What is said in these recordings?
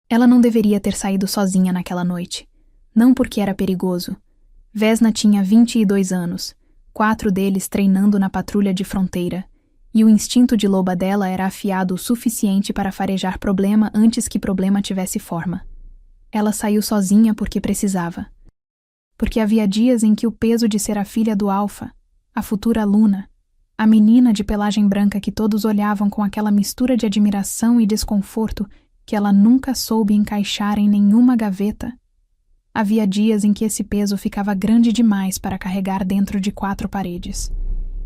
Ela não deveria ter saído sozinha naquela noite. Não porque era perigoso. Vesna tinha 22 anos, 4 deles treinando na patrulha de fronteira, e o instinto de loba dela era afiado o suficiente para farejar problema antes que problema tivesse forma. Ela saiu sozinha porque precisava. Porque havia dias em que o peso de ser a filha do Alfa, a futura Luna, a menina de pelagem branca que todos olhavam com aquela mistura de admiração e desconforto que ela nunca soube encaixar em nenhuma gaveta, havia dias em que esse peso ficava grande demais para carregar dentro de 4 paredes.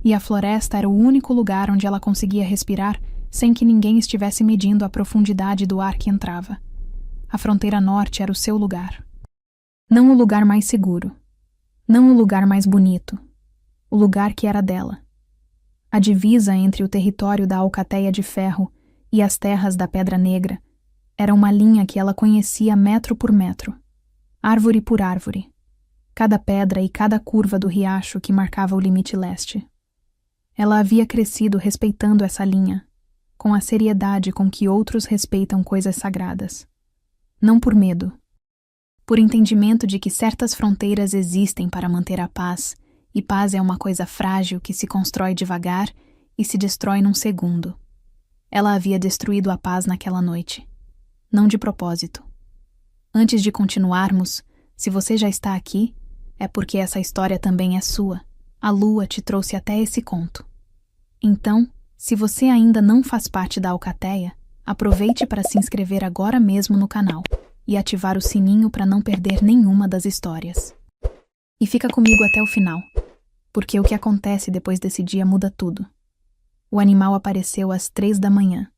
E a floresta era o único lugar onde ela conseguia respirar sem que ninguém estivesse medindo a profundidade do ar que entrava. A fronteira norte era o seu lugar. Não o lugar mais seguro. Não o lugar mais bonito. O lugar que era dela. A divisa entre o território da Alcateia de Ferro e as terras da Pedra Negra era uma linha que ela conhecia metro por metro, árvore por árvore, cada pedra e cada curva do riacho que marcava o limite leste. Ela havia crescido respeitando essa linha, com a seriedade com que outros respeitam coisas sagradas. Não por medo, por entendimento de que certas fronteiras existem para manter a paz, e paz é uma coisa frágil que se constrói devagar e se destrói num segundo. Ela havia destruído a paz naquela noite. Não de propósito. Antes de continuarmos, se você já está aqui, é porque essa história também é sua. A lua te trouxe até esse conto. Então, se você ainda não faz parte da Alcateia, aproveite para se inscrever agora mesmo no canal e ativar o sininho para não perder nenhuma das histórias. E fica comigo até o final, porque o que acontece depois desse dia muda tudo. O animal apareceu às 3 da manhã.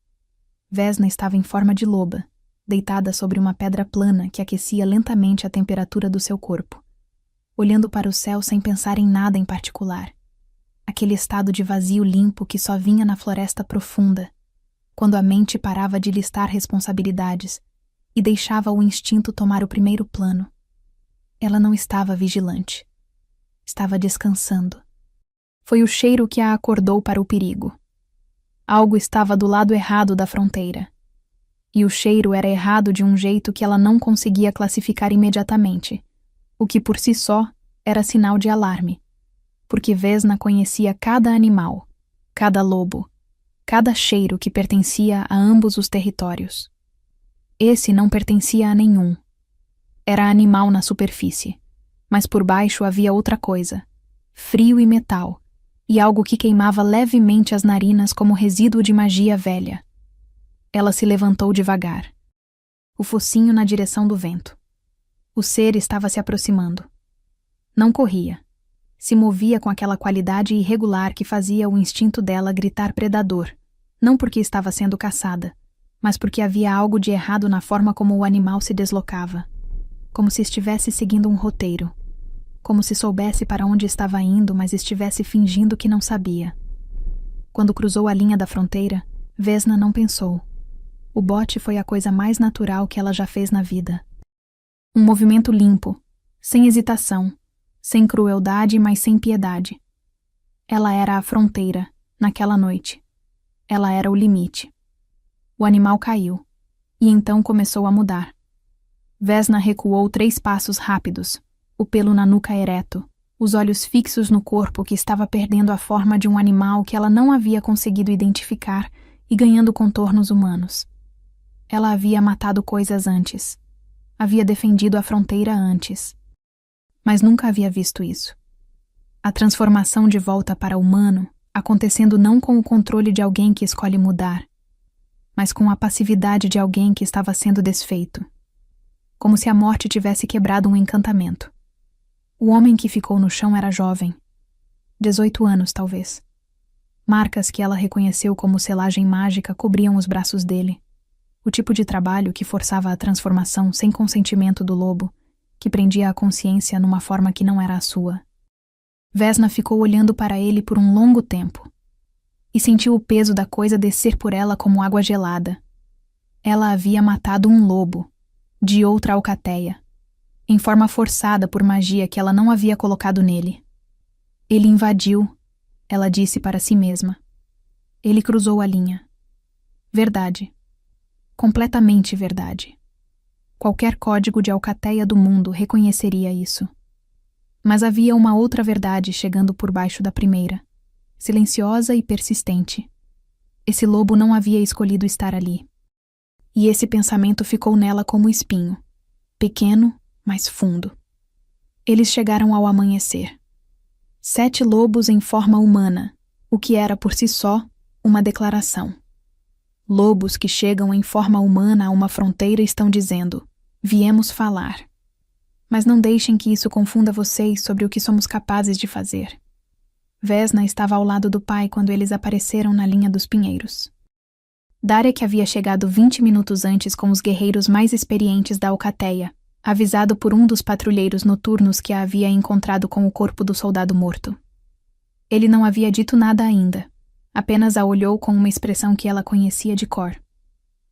Vesna estava em forma de loba, deitada sobre uma pedra plana que aquecia lentamente a temperatura do seu corpo, olhando para o céu sem pensar em nada em particular. Aquele estado de vazio limpo que só vinha na floresta profunda, quando a mente parava de listar responsabilidades e deixava o instinto tomar o primeiro plano. Ela não estava vigilante. Estava descansando. Foi o cheiro que a acordou para o perigo. Algo estava do lado errado da fronteira. E o cheiro era errado de um jeito que ela não conseguia classificar imediatamente, o que por si só era sinal de alarme, porque Vesna conhecia cada animal, cada lobo, cada cheiro que pertencia a ambos os territórios. Esse não pertencia a nenhum. Era animal na superfície, mas por baixo havia outra coisa, frio e metal, e algo que queimava levemente as narinas como resíduo de magia velha. Ela se levantou devagar, o focinho na direção do vento. O ser estava se aproximando. Não corria. Se movia com aquela qualidade irregular que fazia o instinto dela gritar predador, não porque estava sendo caçada, mas porque havia algo de errado na forma como o animal se deslocava, como se estivesse seguindo um roteiro, como se soubesse para onde estava indo, mas estivesse fingindo que não sabia. Quando cruzou a linha da fronteira, Vesna não pensou. O bote foi a coisa mais natural que ela já fez na vida. Um movimento limpo, sem hesitação, sem crueldade, mas sem piedade. Ela era a fronteira, naquela noite. Ela era o limite. O animal caiu, e então começou a mudar. Vesna recuou 3 passos rápidos, o pelo na nuca ereto, os olhos fixos no corpo que estava perdendo a forma de um animal que ela não havia conseguido identificar e ganhando contornos humanos. Ela havia matado coisas antes. Havia defendido a fronteira antes. Mas nunca havia visto isso. A transformação de volta para humano acontecendo não com o controle de alguém que escolhe mudar, mas com a passividade de alguém que estava sendo desfeito. Como se a morte tivesse quebrado um encantamento. O homem que ficou no chão era jovem. 18 anos, talvez. Marcas que ela reconheceu como selagem mágica cobriam os braços dele. O tipo de trabalho que forçava a transformação sem consentimento do lobo, que prendia a consciência numa forma que não era a sua. Vesna ficou olhando para ele por um longo tempo e sentiu o peso da coisa descer por ela como água gelada. Ela havia matado um lobo, de outra alcateia, em forma forçada por magia que ela não havia colocado nele. Ele invadiu, ela disse para si mesma. Ele cruzou a linha. Verdade. Completamente verdade. Qualquer código de alcateia do mundo reconheceria isso. Mas havia uma outra verdade chegando por baixo da primeira, silenciosa e persistente. Esse lobo não havia escolhido estar ali. E esse pensamento ficou nela como espinho, pequeno, mas fundo. Eles chegaram ao amanhecer. 7 lobos em forma humana, o que era por si só uma declaração. Lobos que chegam em forma humana a uma fronteira estão dizendo: viemos falar. Mas não deixem que isso confunda vocês sobre o que somos capazes de fazer. Vesna estava ao lado do pai quando eles apareceram na linha dos pinheiros. Darek havia chegado 20 minutos antes com os guerreiros mais experientes da alcateia, avisado por um dos patrulheiros noturnos que a havia encontrado com o corpo do soldado morto. Ele não havia dito nada ainda, apenas a olhou com uma expressão que ela conhecia de cor.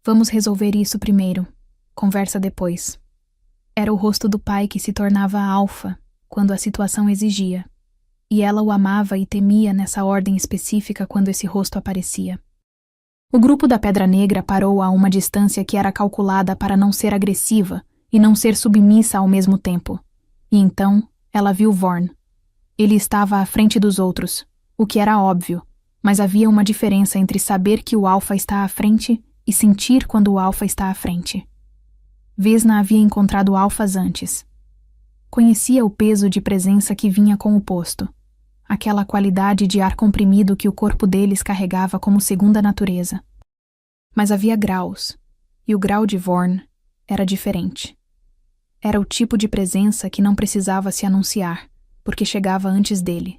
Vamos resolver isso primeiro, conversa depois. Era o rosto do pai que se tornava alfa quando a situação exigia, e ela o amava e temia nessa ordem específica quando esse rosto aparecia. O grupo da Pedra Negra parou a uma distância que era calculada para não ser agressiva e não ser submissa ao mesmo tempo. E então, ela viu Vorn. Ele estava à frente dos outros, o que era óbvio, mas havia uma diferença entre saber que o alfa está à frente e sentir quando o alfa está à frente. Vesna havia encontrado alfas antes. Conhecia o peso de presença que vinha com o posto, aquela qualidade de ar comprimido que o corpo deles carregava como segunda natureza. Mas havia graus, e o grau de Vorn era diferente. Era o tipo de presença que não precisava se anunciar, porque chegava antes dele.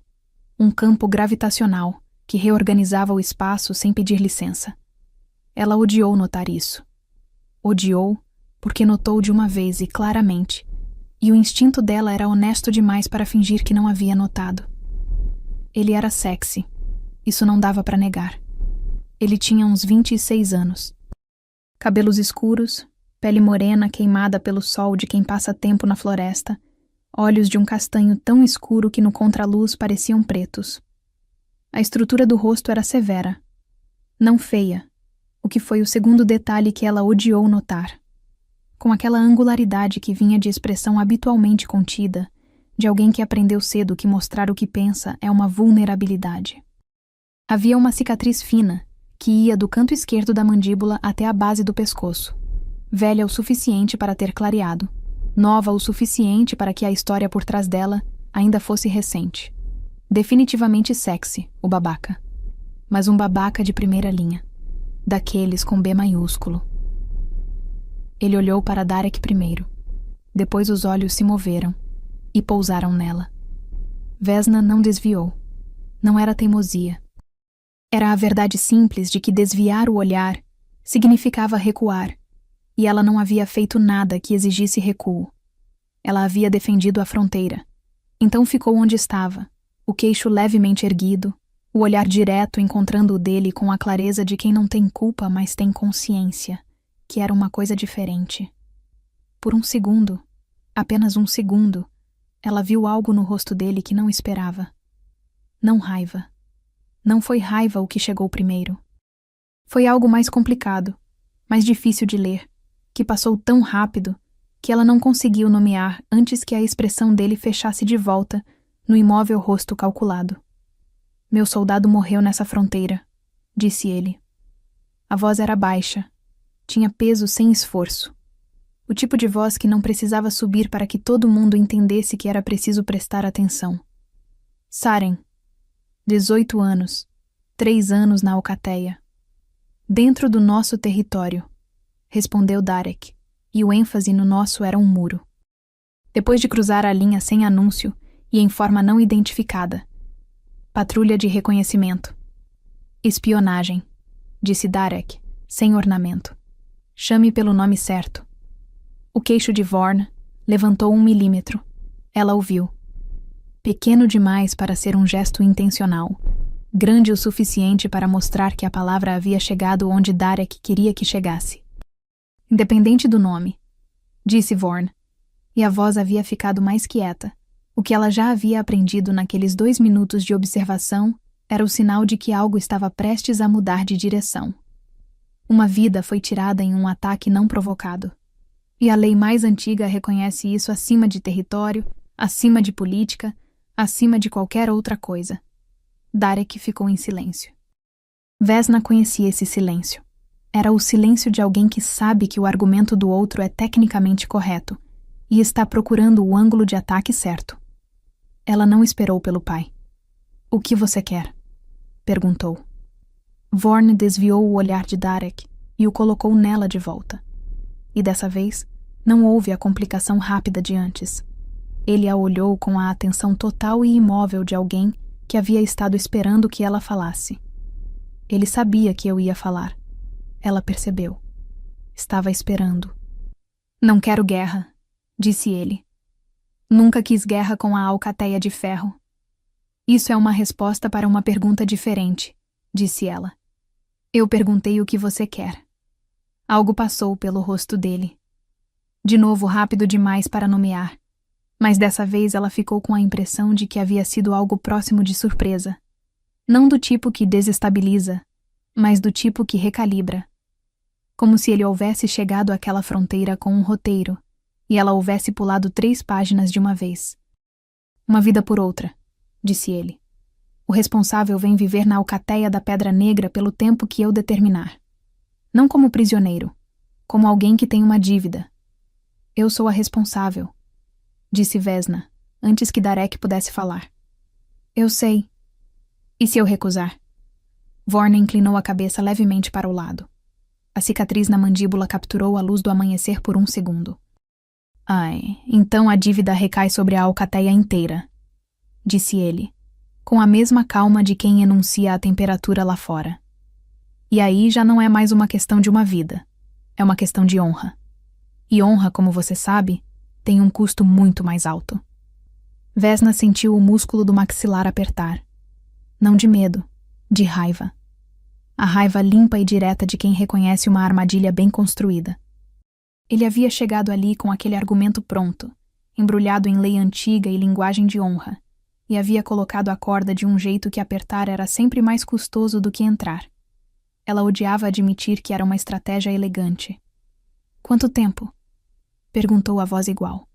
Um campo gravitacional que reorganizava o espaço sem pedir licença. Ela odiou notar isso. Odiou porque notou de uma vez e claramente, e o instinto dela era honesto demais para fingir que não havia notado. Ele era sexy. Isso não dava para negar. Ele tinha uns 26 anos. Cabelos escuros, pele morena queimada pelo sol de quem passa tempo na floresta, olhos de um castanho tão escuro que no contraluz pareciam pretos. A estrutura do rosto era severa. Não feia, o que foi o segundo detalhe que ela odiou notar. Com aquela angularidade que vinha de expressão habitualmente contida, de alguém que aprendeu cedo que mostrar o que pensa é uma vulnerabilidade. Havia uma cicatriz fina, que ia do canto esquerdo da mandíbula até a base do pescoço. Velha o suficiente para ter clareado, nova o suficiente para que a história por trás dela ainda fosse recente. Definitivamente sexy, o babaca. Mas um babaca de primeira linha. Daqueles com B maiúsculo. Ele olhou para Darek primeiro. Depois os olhos se moveram e pousaram nela. Vesna não desviou. Não era teimosia. Era a verdade simples de que desviar o olhar significava recuar, e ela não havia feito nada que exigisse recuo. Ela havia defendido a fronteira. Então ficou onde estava, o queixo levemente erguido, o olhar direto encontrando o dele com a clareza de quem não tem culpa, mas tem consciência, que era uma coisa diferente. Por um segundo, apenas um segundo, ela viu algo no rosto dele que não esperava. Não raiva. Não foi raiva o que chegou primeiro. Foi algo mais complicado, mais difícil de ler, que passou tão rápido que ela não conseguiu nomear antes que a expressão dele fechasse de volta no imóvel rosto calculado. Meu soldado morreu nessa fronteira, disse ele. A voz era baixa, tinha peso sem esforço. O tipo de voz que não precisava subir para que todo mundo entendesse que era preciso prestar atenção. Saren, 18 anos, 3 anos na alcateia. Dentro do nosso território, respondeu Darek, e o ênfase no nosso era um muro. Depois de cruzar a linha sem anúncio e em forma não identificada. Patrulha de reconhecimento. Espionagem, disse Darek, sem ornamento. Chame pelo nome certo. O queixo de Vorn levantou 1 milímetro. Ela o viu. Pequeno demais para ser um gesto intencional. Grande o suficiente para mostrar que a palavra havia chegado onde Darek queria que chegasse. Independente do nome, disse Vorn, e a voz havia ficado mais quieta. O que ela já havia aprendido naqueles 2 minutos de observação era o sinal de que algo estava prestes a mudar de direção. Uma vida foi tirada em um ataque não provocado. E a lei mais antiga reconhece isso acima de território, acima de política, acima de qualquer outra coisa. Darek ficou em silêncio. Vesna conhecia esse silêncio. Era o silêncio de alguém que sabe que o argumento do outro é tecnicamente correto e está procurando o ângulo de ataque certo. Ela não esperou pelo pai. "O que você quer?" perguntou. Vorn desviou o olhar de Darek e o colocou nela de volta. E dessa vez, não houve a complicação rápida de antes. Ele a olhou com a atenção total e imóvel de alguém que havia estado esperando que ela falasse. Ele sabia que eu ia falar. Ela percebeu. Estava esperando. "Não quero guerra", disse ele. "Nunca quis guerra com a Alcateia de Ferro." "Isso é uma resposta para uma pergunta diferente", disse ela. "Eu perguntei o que você quer." Algo passou pelo rosto dele. De novo rápido demais para nomear, mas dessa vez ela ficou com a impressão de que havia sido algo próximo de surpresa. Não do tipo que desestabiliza, mas do tipo que recalibra. Como se ele houvesse chegado àquela fronteira com um roteiro, e ela houvesse pulado 3 páginas de uma vez. "Uma vida por outra", disse ele. "O responsável vem viver na Alcateia da Pedra Negra pelo tempo que eu determinar. Não como prisioneiro, como alguém que tem uma dívida. Eu sou a responsável", disse Vesna, antes que Darek pudesse falar. "Eu sei. E se eu recusar?" Vorn inclinou a cabeça levemente para o lado. A cicatriz na mandíbula capturou a luz do amanhecer por um segundo. "Ai, então a dívida recai sobre a Alcateia inteira", disse ele, com a mesma calma de quem enuncia a temperatura lá fora. "E aí já não é mais uma questão de uma vida. É uma questão de honra. E honra, como você sabe, tem um custo muito mais alto." Vesna sentiu o músculo do maxilar apertar. Não de medo, de raiva. A raiva limpa e direta de quem reconhece uma armadilha bem construída. Ele havia chegado ali com aquele argumento pronto, embrulhado em lei antiga e linguagem de honra, e havia colocado a corda de um jeito que apertar era sempre mais custoso do que entrar. Ela odiava admitir que era uma estratégia elegante. "Quanto tempo?" perguntou a voz igual.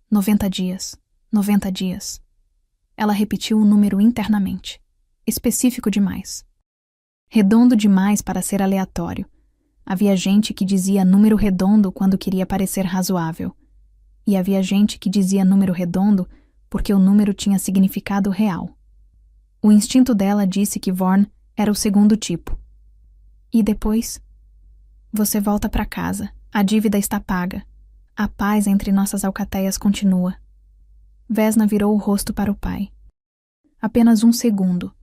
90 dias. 90 dias. Ela repetiu o número internamente. Específico demais. Redondo demais para ser aleatório. Havia gente que dizia número redondo quando queria parecer razoável. E havia gente que dizia número redondo porque o número tinha significado real. O instinto dela disse que Vorn era o segundo tipo. "E depois?" "Você volta para casa. A dívida está paga. A paz entre nossas alcateias continua." Vesna virou o rosto para o pai. Apenas um segundo.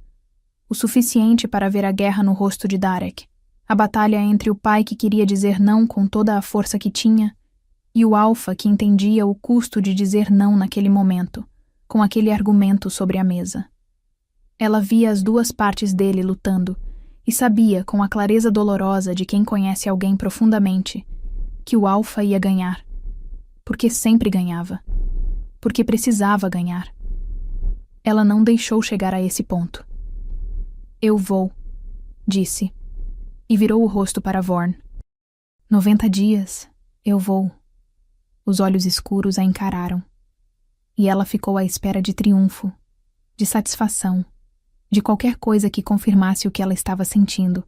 O suficiente para ver a guerra no rosto de Darek. A batalha entre o pai que queria dizer não com toda a força que tinha e o alfa que entendia o custo de dizer não naquele momento, com aquele argumento sobre a mesa. Ela via as duas partes dele lutando e sabia, com a clareza dolorosa de quem conhece alguém profundamente, que o alfa ia ganhar. Porque sempre ganhava. Porque precisava ganhar. Ela não deixou chegar a esse ponto. "Eu vou", disse, e virou o rosto para Vorn. 90 dias, eu vou." Os olhos escuros a encararam. E ela ficou à espera de triunfo, de satisfação, de qualquer coisa que confirmasse o que ela estava sentindo,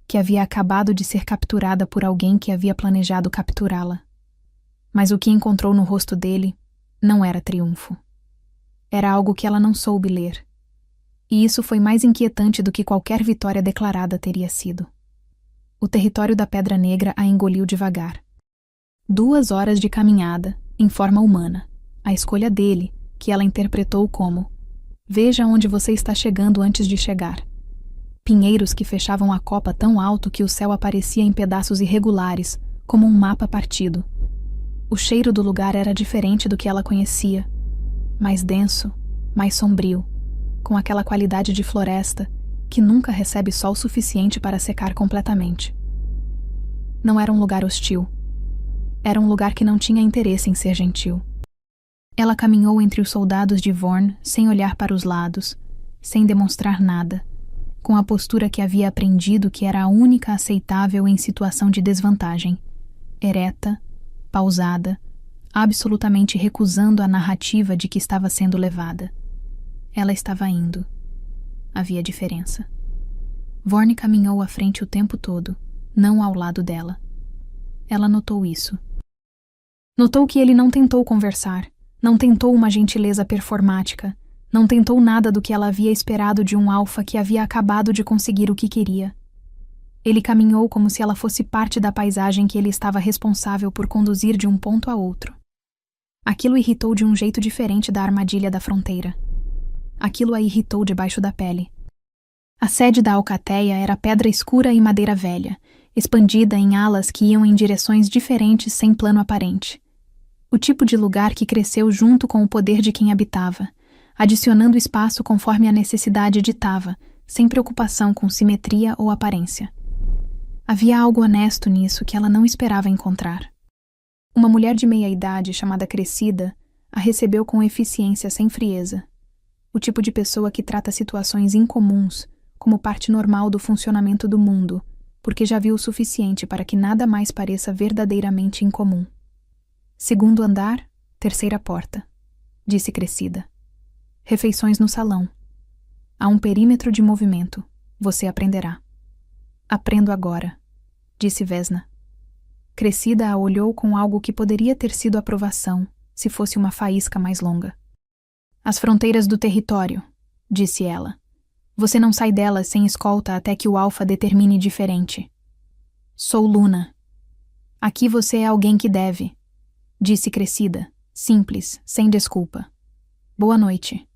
que havia acabado de ser capturada por alguém que havia planejado capturá-la. Mas o que encontrou no rosto dele não era triunfo. Era algo que ela não soube ler. E isso foi mais inquietante do que qualquer vitória declarada teria sido. O território da Pedra Negra a engoliu devagar. 2 horas de caminhada, em forma humana. A escolha dele, que ela interpretou como: "Veja onde você está chegando antes de chegar." Pinheiros que fechavam a copa tão alto que o céu aparecia em pedaços irregulares, como um mapa partido. O cheiro do lugar era diferente do que ela conhecia. Mais denso, mais sombrio, com aquela qualidade de floresta que nunca recebe sol suficiente para secar completamente. Não era um lugar hostil. Era um lugar que não tinha interesse em ser gentil. Ela caminhou entre os soldados de Vorn sem olhar para os lados, sem demonstrar nada, com a postura que havia aprendido que era a única aceitável em situação de desvantagem, ereta, pausada, absolutamente recusando a narrativa de que estava sendo levada. Ela estava indo. Havia diferença. Vorn caminhou à frente o tempo todo, não ao lado dela. Ela notou isso. Notou que ele não tentou conversar, não tentou uma gentileza performática, não tentou nada do que ela havia esperado de um alfa que havia acabado de conseguir o que queria. Ele caminhou como se ela fosse parte da paisagem que ele estava responsável por conduzir de um ponto a outro. Aquilo irritou de um jeito diferente da armadilha da fronteira. Aquilo a irritou debaixo da pele. A sede da alcateia era pedra escura e madeira velha, expandida em alas que iam em direções diferentes sem plano aparente. O tipo de lugar que cresceu junto com o poder de quem habitava, adicionando espaço conforme a necessidade ditava, sem preocupação com simetria ou aparência. Havia algo honesto nisso que ela não esperava encontrar. Uma mulher de meia-idade chamada Crescida a recebeu com eficiência sem frieza. O tipo de pessoa que trata situações incomuns como parte normal do funcionamento do mundo, porque já viu o suficiente para que nada mais pareça verdadeiramente incomum. Segundo andar, terceira porta, disse Crescida. Refeições no salão. Há um perímetro de movimento. Você aprenderá. Aprendo agora, disse Vesna. Crescida a olhou com algo que poderia ter sido aprovação, se fosse uma faísca mais longa. As fronteiras do território, disse ela. Você não sai delas sem escolta até que o alfa determine diferente. Sou Luna. Aqui você é alguém que deve, disse Crescida, simples, sem desculpa. Boa noite.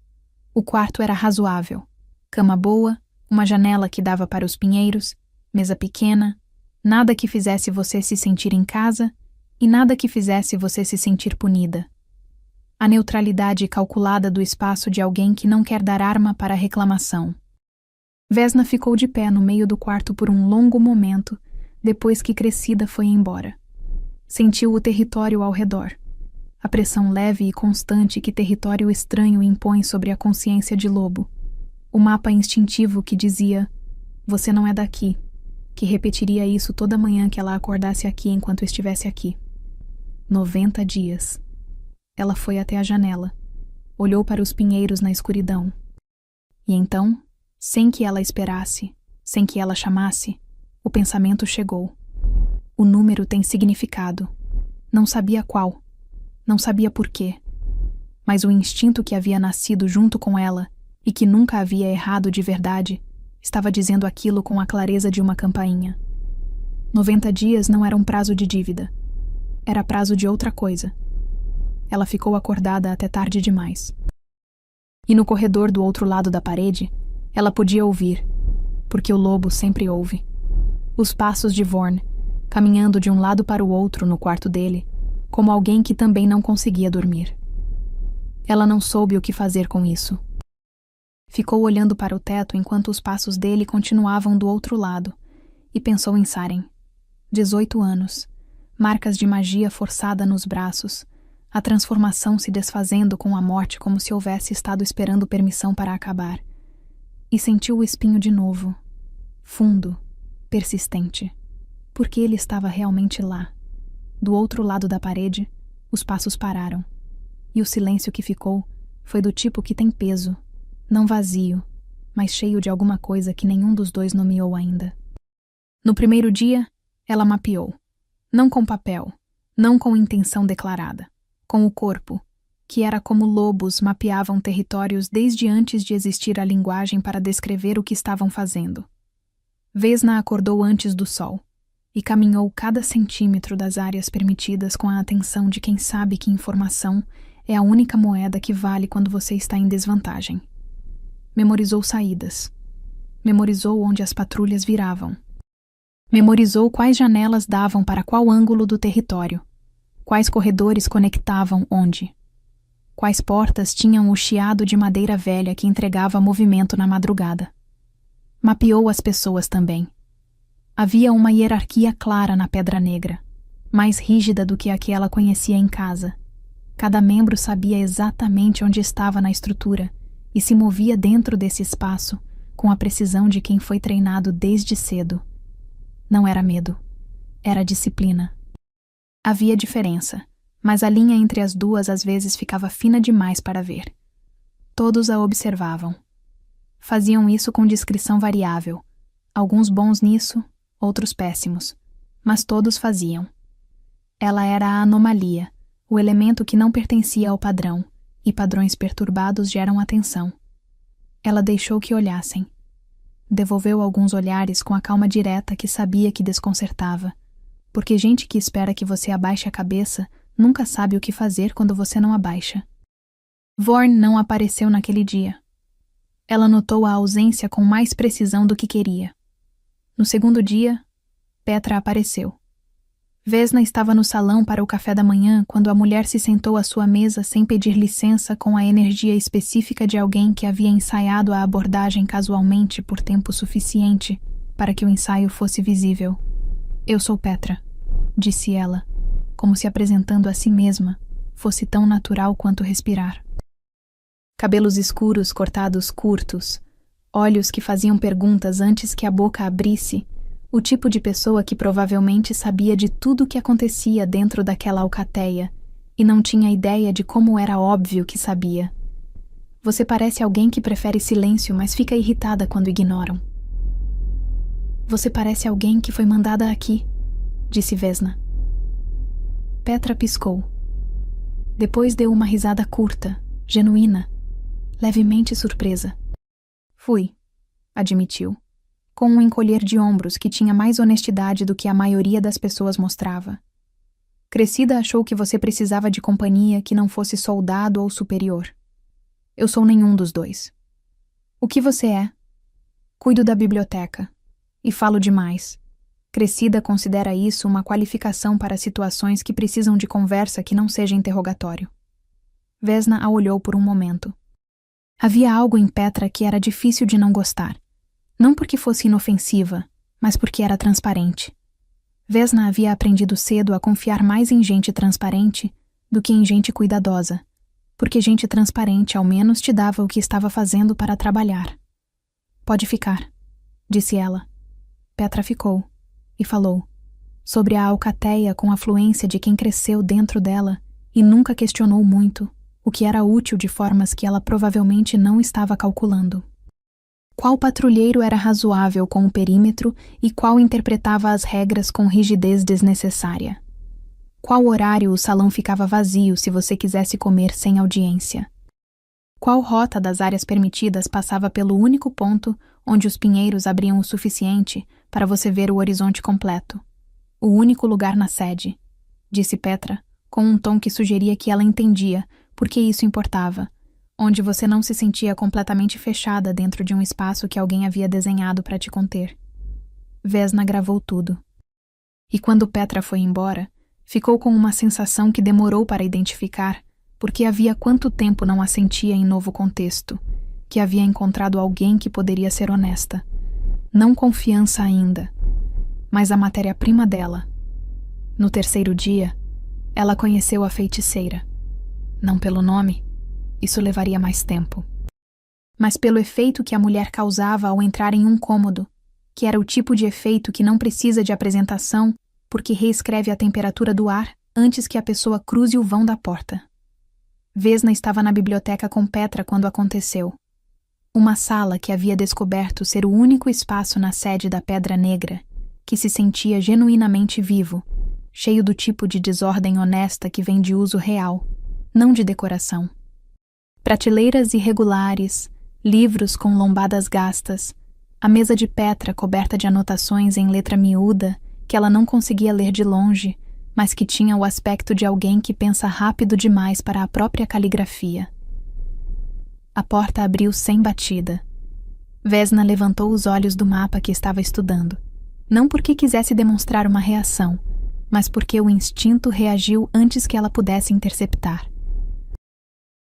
O quarto era razoável. Cama boa, uma janela que dava para os pinheiros, mesa pequena, nada que fizesse você se sentir em casa e nada que fizesse você se sentir punida. A neutralidade calculada do espaço de alguém que não quer dar arma para reclamação. Vesna ficou de pé no meio do quarto por um longo momento, depois que Crescida foi embora. Sentiu o território ao redor. A pressão leve e constante que território estranho impõe sobre a consciência de lobo. O mapa instintivo que dizia, você não é daqui, que repetiria isso toda manhã que ela acordasse aqui enquanto estivesse aqui. 90 dias. Ela foi até a janela, olhou para os pinheiros na escuridão. E então, sem que ela esperasse, sem que ela chamasse, o pensamento chegou. O número tem significado. Não sabia qual, não sabia por quê. Mas o instinto que havia nascido junto com ela e que nunca havia errado de verdade, estava dizendo aquilo com a clareza de uma campainha. 90 dias não era um prazo de dívida. Era prazo de outra coisa. Ela ficou acordada até tarde demais. E no corredor do outro lado da parede, ela podia ouvir, porque o lobo sempre ouve, os passos de Vorn, caminhando de um lado para o outro no quarto dele, como alguém que também não conseguia dormir. Ela não soube o que fazer com isso. Ficou olhando para o teto enquanto os passos dele continuavam do outro lado, e pensou em Saren. 18 anos, marcas de magia forçada nos braços, a transformação se desfazendo com a morte como se houvesse estado esperando permissão para acabar. E sentiu o espinho de novo, fundo, persistente, porque ele estava realmente lá. Do outro lado da parede, os passos pararam, e o silêncio que ficou foi do tipo que tem peso, não vazio, mas cheio de alguma coisa que nenhum dos dois nomeou ainda. No primeiro dia, ela mapeou, não com papel, não com intenção declarada, com o corpo, que era como lobos mapeavam territórios desde antes de existir a linguagem para descrever o que estavam fazendo. Vesna acordou antes do sol, e caminhou cada centímetro das áreas permitidas com a atenção de quem sabe que informação é a única moeda que vale quando você está em desvantagem. Memorizou saídas. Memorizou onde as patrulhas viravam. Memorizou quais janelas davam para qual ângulo do território. Quais corredores conectavam onde. Quais portas tinham o chiado de madeira velha que entregava movimento na madrugada. Mapeou as pessoas também. Havia uma hierarquia clara na Pedra Negra, mais rígida do que a que ela conhecia em casa. Cada membro sabia exatamente onde estava na estrutura e se movia dentro desse espaço com a precisão de quem foi treinado desde cedo. Não era medo, era disciplina. Havia diferença, mas a linha entre as duas às vezes ficava fina demais para ver. Todos a observavam. Faziam isso com discrição variável, alguns bons nisso, outros péssimos, mas todos faziam. Ela era a anomalia, o elemento que não pertencia ao padrão, e padrões perturbados geram atenção. Ela deixou que olhassem. Devolveu alguns olhares com a calma direta que sabia que desconcertava, porque gente que espera que você abaixe a cabeça nunca sabe o que fazer quando você não abaixa. Vorn não apareceu naquele dia. Ela notou a ausência com mais precisão do que queria. No segundo dia, Petra apareceu. Vesna estava no salão para o café da manhã quando a mulher se sentou à sua mesa sem pedir licença, com a energia específica de alguém que havia ensaiado a abordagem casualmente por tempo suficiente para que o ensaio fosse visível. "Eu sou Petra", disse ela, como se apresentando a si mesma fosse tão natural quanto respirar. Cabelos escuros cortados curtos, olhos que faziam perguntas antes que a boca abrisse, o tipo de pessoa que provavelmente sabia de tudo o que acontecia dentro daquela alcateia e não tinha ideia de como era óbvio que sabia. Você parece alguém que prefere silêncio, mas fica irritada quando ignoram. Você parece alguém que foi mandada aqui, disse Vesna. Petra piscou. Depois deu uma risada curta, genuína, levemente surpresa. Fui, admitiu, com um encolher de ombros que tinha mais honestidade do que a maioria das pessoas mostrava. Crescida achou que você precisava de companhia que não fosse soldado ou superior. Eu sou nenhum dos dois. O que você é? Cuido da biblioteca. E falo demais. Crescida considera isso uma qualificação para situações que precisam de conversa que não seja interrogatório. Vesna a olhou por um momento. Havia algo em Petra que era difícil de não gostar. Não porque fosse inofensiva, mas porque era transparente. Vesna havia aprendido cedo a confiar mais em gente transparente do que em gente cuidadosa, porque gente transparente ao menos te dava o que estava fazendo para trabalhar. Pode ficar, disse ela. Petra ficou e falou sobre a alcateia com a fluência de quem cresceu dentro dela e nunca questionou muito, o que era útil de formas que ela provavelmente não estava calculando. Qual patrulheiro era razoável com o perímetro e qual interpretava as regras com rigidez desnecessária? Qual horário o salão ficava vazio se você quisesse comer sem audiência? Qual rota das áreas permitidas passava pelo único ponto onde os pinheiros abriam o suficiente para você ver o horizonte completo? O único lugar na sede, disse Petra, com um tom que sugeria que ela entendia porque isso importava, onde você não se sentia completamente fechada dentro de um espaço que alguém havia desenhado para te conter. Vesna gravou tudo. E quando Petra foi embora, ficou com uma sensação que demorou para identificar, porque havia quanto tempo não a sentia em novo contexto, que havia encontrado alguém que poderia ser honesta. Não confiança ainda, mas a matéria-prima dela. No terceiro dia, ela conheceu a feiticeira. Não pelo nome, isso levaria mais tempo, mas pelo efeito que a mulher causava ao entrar em um cômodo, que era o tipo de efeito que não precisa de apresentação, porque reescreve a temperatura do ar antes que a pessoa cruze o vão da porta. Vesna estava na biblioteca com Petra quando aconteceu. Uma sala que havia descoberto ser o único espaço na sede da Pedra Negra, que se sentia genuinamente vivo, cheio do tipo de desordem honesta que vem de uso real, não de decoração. Prateleiras irregulares, livros com lombadas gastas, a mesa de Petra coberta de anotações em letra miúda que ela não conseguia ler de longe, mas que tinha o aspecto de alguém que pensa rápido demais para a própria caligrafia. A porta abriu sem batida. Vesna levantou os olhos do mapa que estava estudando, não porque quisesse demonstrar uma reação, mas porque o instinto reagiu antes que ela pudesse interceptar.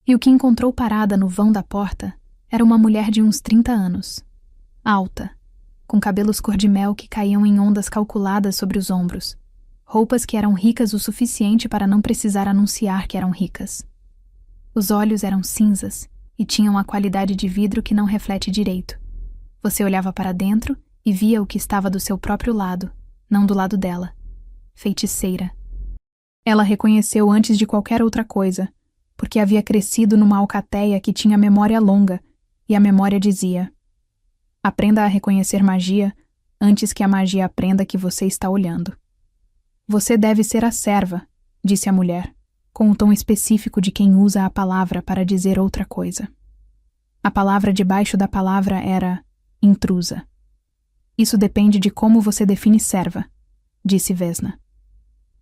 E o que encontrou parada no vão da porta era uma mulher de uns 30 anos, alta, com cabelos cor-de-mel que caíam em ondas calculadas sobre os ombros, roupas que eram ricas o suficiente para não precisar anunciar que eram ricas. Os olhos eram cinzas e tinham a qualidade de vidro que não reflete direito. Você olhava para dentro e via o que estava do seu próprio lado, não do lado dela. Feiticeira. Ela reconheceu antes de qualquer outra coisa, porque havia crescido numa alcateia que tinha memória longa, e a memória dizia: aprenda a reconhecer magia antes que a magia aprenda que você está olhando. Você deve ser a serva, disse a mulher, com o tom específico de quem usa a palavra para dizer outra coisa. A palavra debaixo da palavra era intrusa. Isso depende de como você define serva, disse Vesna.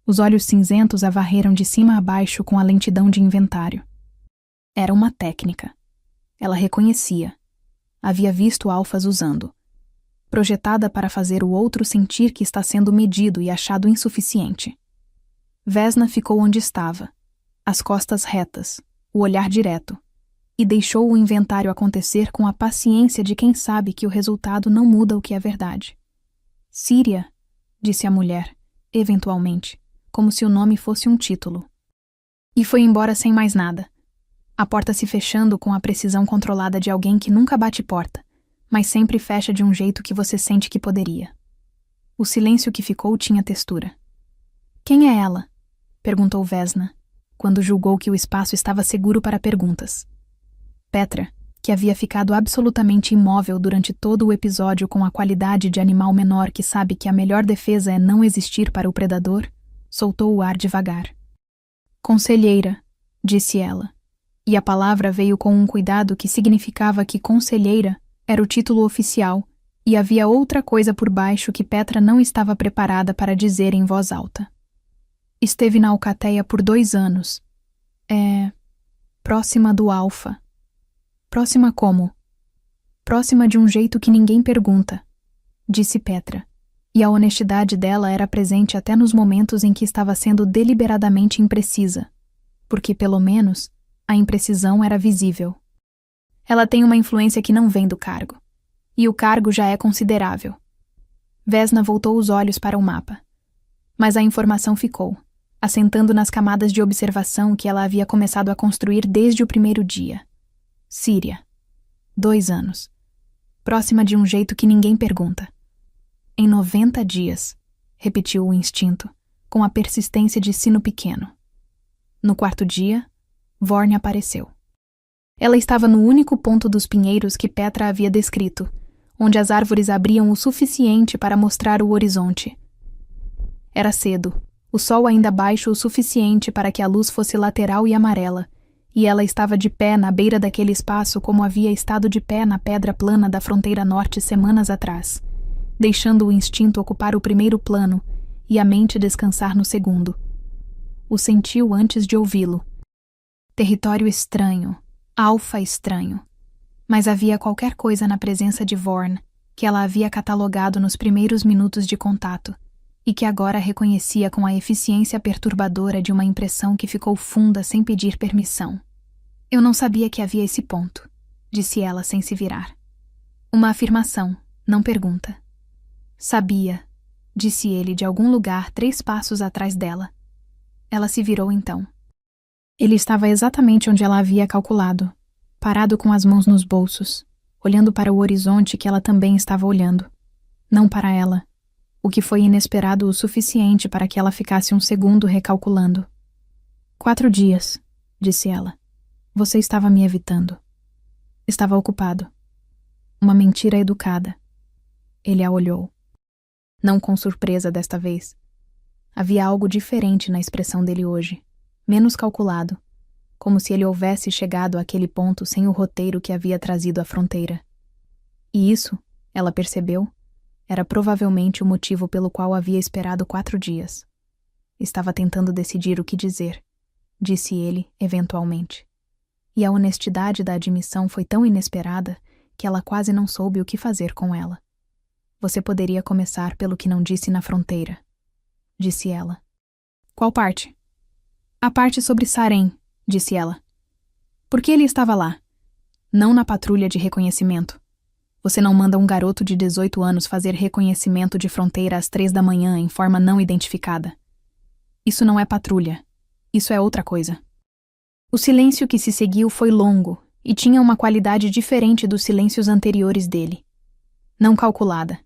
Os olhos cinzentos a varreram de cima a baixo com a lentidão de inventário. Era uma técnica. Ela reconhecia. Havia visto alfas usando. Projetada para fazer o outro sentir que está sendo medido e achado insuficiente. Vesna ficou onde estava, as costas retas, o olhar direto, e deixou o inventário acontecer com a paciência de quem sabe que o resultado não muda o que é verdade. Síria, disse a mulher, eventualmente, como se o nome fosse um título. E foi embora sem mais nada. A porta se fechando com a precisão controlada de alguém que nunca bate porta, mas sempre fecha de um jeito que você sente que poderia. O silêncio que ficou tinha textura. Quem é ela? Perguntou Vesna, quando julgou que o espaço estava seguro para perguntas. Petra, que havia ficado absolutamente imóvel durante todo o episódio com a qualidade de animal menor que sabe que a melhor defesa é não existir para o predador, soltou o ar devagar. Conselheira, disse ela, e a palavra veio com um cuidado que significava que conselheira era o título oficial e havia outra coisa por baixo que Petra não estava preparada para dizer em voz alta. Esteve na alcateia por 2 anos. Próxima do alfa. Próxima como? Próxima de um jeito que ninguém pergunta, disse Petra, e a honestidade dela era presente até nos momentos em que estava sendo deliberadamente imprecisa, porque, pelo menos, a imprecisão era visível. Ela tem uma influência que não vem do cargo, e o cargo já é considerável. Vesna voltou os olhos para o mapa, mas a informação ficou, assentando nas camadas de observação que ela havia começado a construir desde o primeiro dia. Síria. 2 anos. Próxima de um jeito que ninguém pergunta. Em 90 dias, repetiu o instinto, com a persistência de sino pequeno. No 4º dia, Vorn apareceu. Ela estava no único ponto dos pinheiros que Petra havia descrito, onde as árvores abriam o suficiente para mostrar o horizonte. Era cedo, o sol ainda baixo o suficiente para que a luz fosse lateral e amarela, e ela estava de pé na beira daquele espaço como havia estado de pé na pedra plana da fronteira norte semanas atrás, deixando o instinto ocupar o primeiro plano e a mente descansar no segundo. O sentiu antes de ouvi-lo. Território estranho, alfa estranho. Mas havia qualquer coisa na presença de Vorn que ela havia catalogado nos primeiros minutos de contato e que agora reconhecia com a eficiência perturbadora de uma impressão que ficou funda sem pedir permissão. Eu não sabia que havia esse ponto, disse ela sem se virar. Uma afirmação, não pergunta. Sabia, disse ele de algum lugar 3 passos atrás dela. Ela se virou então. Ele estava exatamente onde ela havia calculado, parado com as mãos nos bolsos, olhando para o horizonte que ela também estava olhando. Não para ela, o que foi inesperado o suficiente para que ela ficasse um segundo recalculando. 4 dias, disse ela. Você estava me evitando. Estava ocupado. Uma mentira educada. Ele a olhou. Não com surpresa desta vez. Havia algo diferente na expressão dele hoje, menos calculado, como se ele houvesse chegado àquele ponto sem o roteiro que havia trazido à fronteira. E isso, ela percebeu, era provavelmente o motivo pelo qual havia esperado 4 dias. Estava tentando decidir o que dizer, disse ele, eventualmente. E a honestidade da admissão foi tão inesperada que ela quase não soube o que fazer com ela. Você poderia começar pelo que não disse na fronteira, disse ela. Qual parte? A parte sobre Sarém, disse ela. Por que ele estava lá? Não na patrulha de reconhecimento. Você não manda um garoto de 18 anos fazer reconhecimento de fronteira às 3 da manhã em forma não identificada. Isso não é patrulha. Isso é outra coisa. O silêncio que se seguiu foi longo e tinha uma qualidade diferente dos silêncios anteriores dele. Não calculada,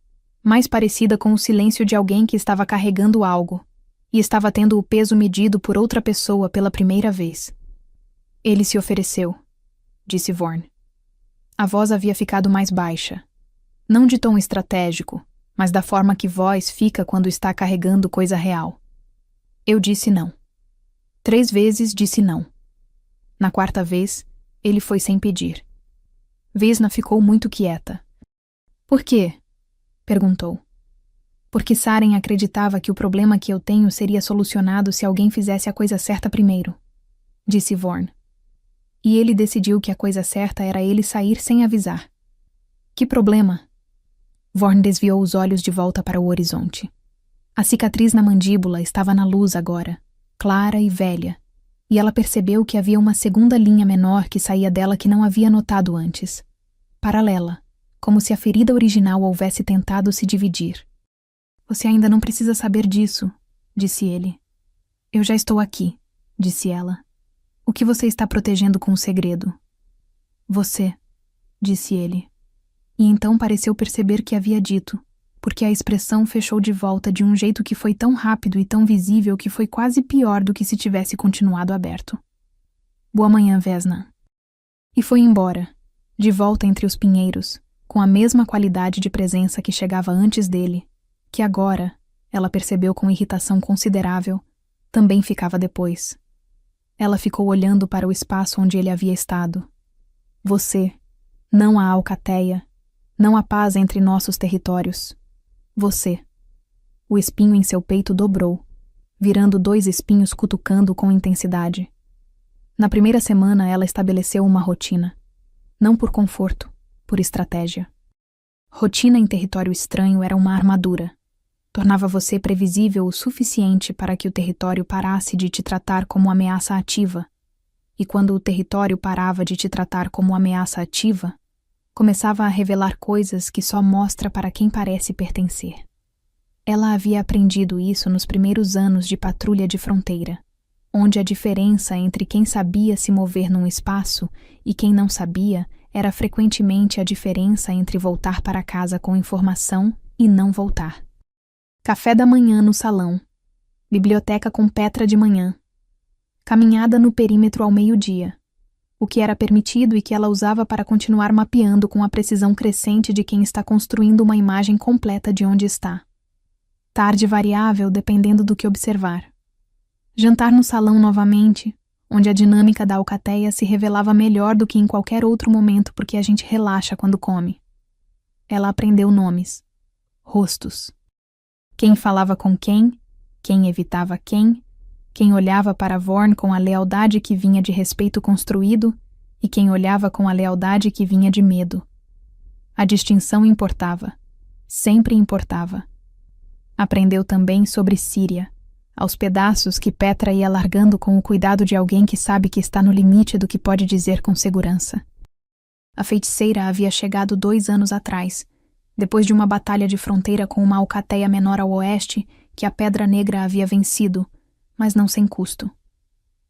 mais parecida com o silêncio de alguém que estava carregando algo, e estava tendo o peso medido por outra pessoa pela primeira vez. Ele se ofereceu, disse Vorn. A voz havia ficado mais baixa. Não de tom estratégico, mas da forma que voz fica quando está carregando coisa real. Eu disse não. 3 vezes disse não. Na 4ª vez, ele foi sem pedir. Vesna ficou muito quieta. Por quê? Perguntou. Porque Saren acreditava que o problema que eu tenho seria solucionado se alguém fizesse a coisa certa primeiro, disse Vorn. E ele decidiu que a coisa certa era ele sair sem avisar. Que problema? Vorn desviou os olhos de volta para o horizonte. A cicatriz na mandíbula estava na luz agora, clara e velha, e ela percebeu que havia uma segunda linha menor que saía dela que não havia notado antes. Paralela, como se a ferida original houvesse tentado se dividir. Você ainda não precisa saber disso, disse ele. Eu já estou aqui, disse ela. O que você está protegendo com o segredo? Você, disse ele. E então pareceu perceber que havia dito, porque a expressão fechou de volta de um jeito que foi tão rápido e tão visível que foi quase pior do que se tivesse continuado aberto. Boa manhã, Vesna. E foi embora, de volta entre os pinheiros, com a mesma qualidade de presença que chegava antes dele, que agora, ela percebeu com irritação considerável, também ficava depois. Ela ficou olhando para o espaço onde ele havia estado. Você, não a alcateia, não a paz entre nossos territórios. Você. O espinho em seu peito dobrou, virando 2 espinhos cutucando com intensidade. Na primeira semana ela estabeleceu uma rotina. Não por conforto, por estratégia. Rotina em território estranho era uma armadura. Tornava você previsível o suficiente para que o território parasse de te tratar como ameaça ativa. E quando o território parava de te tratar como ameaça ativa, começava a revelar coisas que só mostra para quem parece pertencer. Ela havia aprendido isso nos primeiros anos de patrulha de fronteira, onde a diferença entre quem sabia se mover num espaço e quem não sabia era frequentemente a diferença entre voltar para casa com informação e não voltar. Café da manhã no salão. Biblioteca com Petra de manhã. Caminhada no perímetro ao meio-dia. O que era permitido e que ela usava para continuar mapeando com a precisão crescente de quem está construindo uma imagem completa de onde está. Tarde variável dependendo do que observar. Jantar no salão novamente, onde a dinâmica da alcateia se revelava melhor do que em qualquer outro momento porque a gente relaxa quando come. Ela aprendeu nomes. Rostos. Quem falava com quem evitava quem olhava para Vorn com a lealdade que vinha de respeito construído e quem olhava com a lealdade que vinha de medo. A distinção importava. Sempre importava. Aprendeu também sobre Síria, aos pedaços que Petra ia largando com o cuidado de alguém que sabe que está no limite do que pode dizer com segurança. A feiticeira havia chegado 2 anos atrás, depois de uma batalha de fronteira com uma alcateia menor ao oeste que a Pedra Negra havia vencido, mas não sem custo.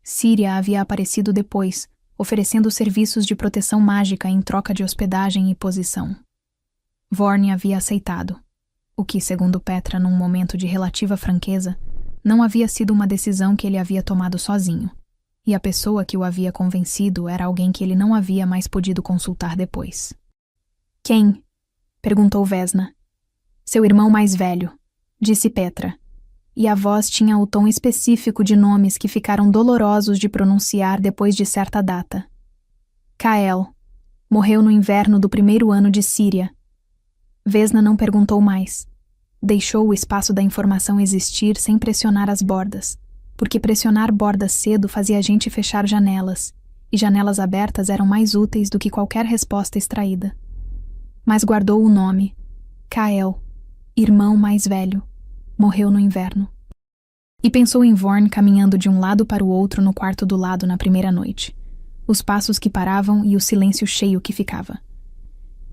Síria havia aparecido depois, oferecendo serviços de proteção mágica em troca de hospedagem e posição. Vorn havia aceitado, o que, segundo Petra, num momento de relativa franqueza, não havia sido uma decisão que ele havia tomado sozinho, e a pessoa que o havia convencido era alguém que ele não havia mais podido consultar depois. Quem? Perguntou Vesna. Seu irmão mais velho, disse Petra, e a voz tinha o tom específico de nomes que ficaram dolorosos de pronunciar depois de certa data. Kael. Morreu no inverno do 1º ano de Síria. Vesna não perguntou mais. Deixou o espaço da informação existir sem pressionar as bordas, porque pressionar bordas cedo fazia a gente fechar janelas, e janelas abertas eram mais úteis do que qualquer resposta extraída. Mas guardou o nome. Kael, irmão mais velho, morreu no inverno. E pensou em Vorn caminhando de um lado para o outro no quarto do lado na primeira noite, os passos que paravam e o silêncio cheio que ficava.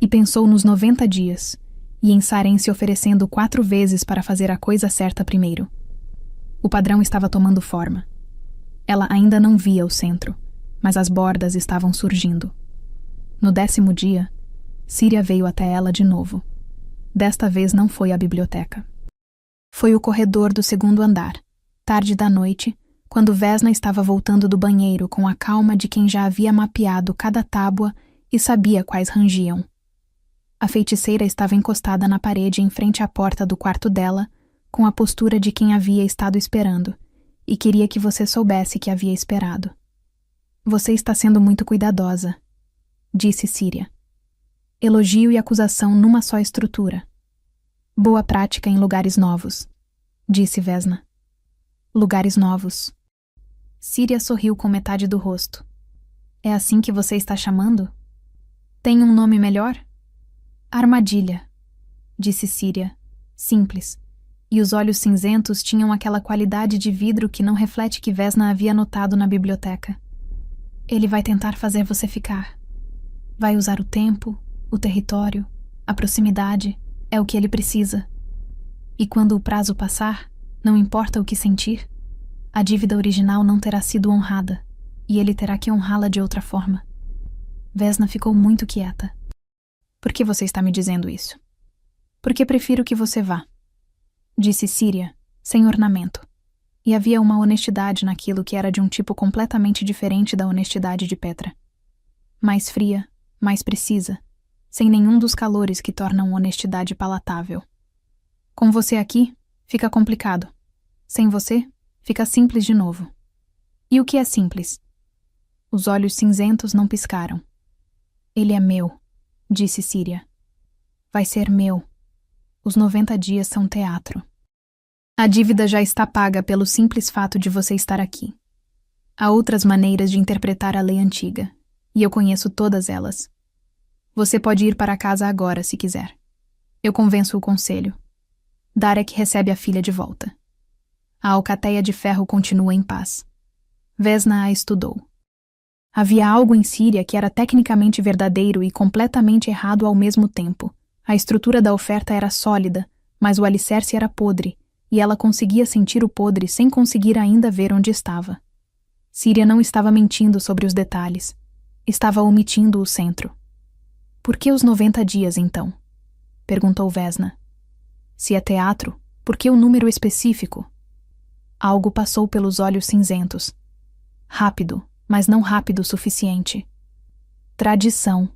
E pensou nos 90 dias, e em Saren se oferecendo 4 vezes para fazer a coisa certa primeiro. O padrão estava tomando forma. Ela ainda não via o centro, mas as bordas estavam surgindo. No 10º dia, Síria veio até ela de novo. Desta vez não foi à biblioteca. Foi o corredor do 2º andar, Tarde da noite, quando Vesna estava voltando do banheiro com a calma de quem já havia mapeado cada tábua e sabia quais rangiam. A feiticeira estava encostada na parede em frente à porta do quarto dela, com a postura de quem havia estado esperando, e queria que você soubesse que havia esperado. Você está sendo muito cuidadosa, disse Síria. Elogio e acusação numa só estrutura. Boa prática em lugares novos, disse Vesna. Lugares novos. Síria sorriu com metade do rosto. É assim que você está chamando? Tem um nome melhor? Armadilha, disse Síria, simples, e os olhos cinzentos tinham aquela qualidade de vidro que não reflete que Vesna havia notado na biblioteca. Ele vai tentar fazer você ficar. Vai usar o tempo, o território, a proximidade, é o que ele precisa. E quando o prazo passar, não importa o que sentir, a dívida original não terá sido honrada, e ele terá que honrá-la de outra forma. Vesna ficou muito quieta. Por que você está me dizendo isso? Porque prefiro que você vá, disse Síria, sem ornamento. E havia uma honestidade naquilo que era de um tipo completamente diferente da honestidade de Petra. Mais fria, mais precisa, sem nenhum dos calores que tornam honestidade palatável. Com você aqui, fica complicado. Sem você, fica simples de novo. E o que é simples? Os olhos cinzentos não piscaram. Ele é meu, disse Síria. Vai ser meu. Os 90 dias são teatro. A dívida já está paga pelo simples fato de você estar aqui. Há outras maneiras de interpretar a lei antiga, e eu conheço todas elas. Você pode ir para casa agora, se quiser. Eu convenço o conselho. Darek recebe a filha de volta. A alcateia de ferro continua em paz. Vesna a estudou. Havia algo em Síria que era tecnicamente verdadeiro e completamente errado ao mesmo tempo. A estrutura da oferta era sólida, mas o alicerce era podre, e ela conseguia sentir o podre sem conseguir ainda ver onde estava. Síria não estava mentindo sobre os detalhes. Estava omitindo o centro. Por que os 90 dias, então? Perguntou Vesna. Se é teatro, por que o número específico? Algo passou pelos olhos cinzentos. Rápido, mas não rápido o suficiente. Tradição,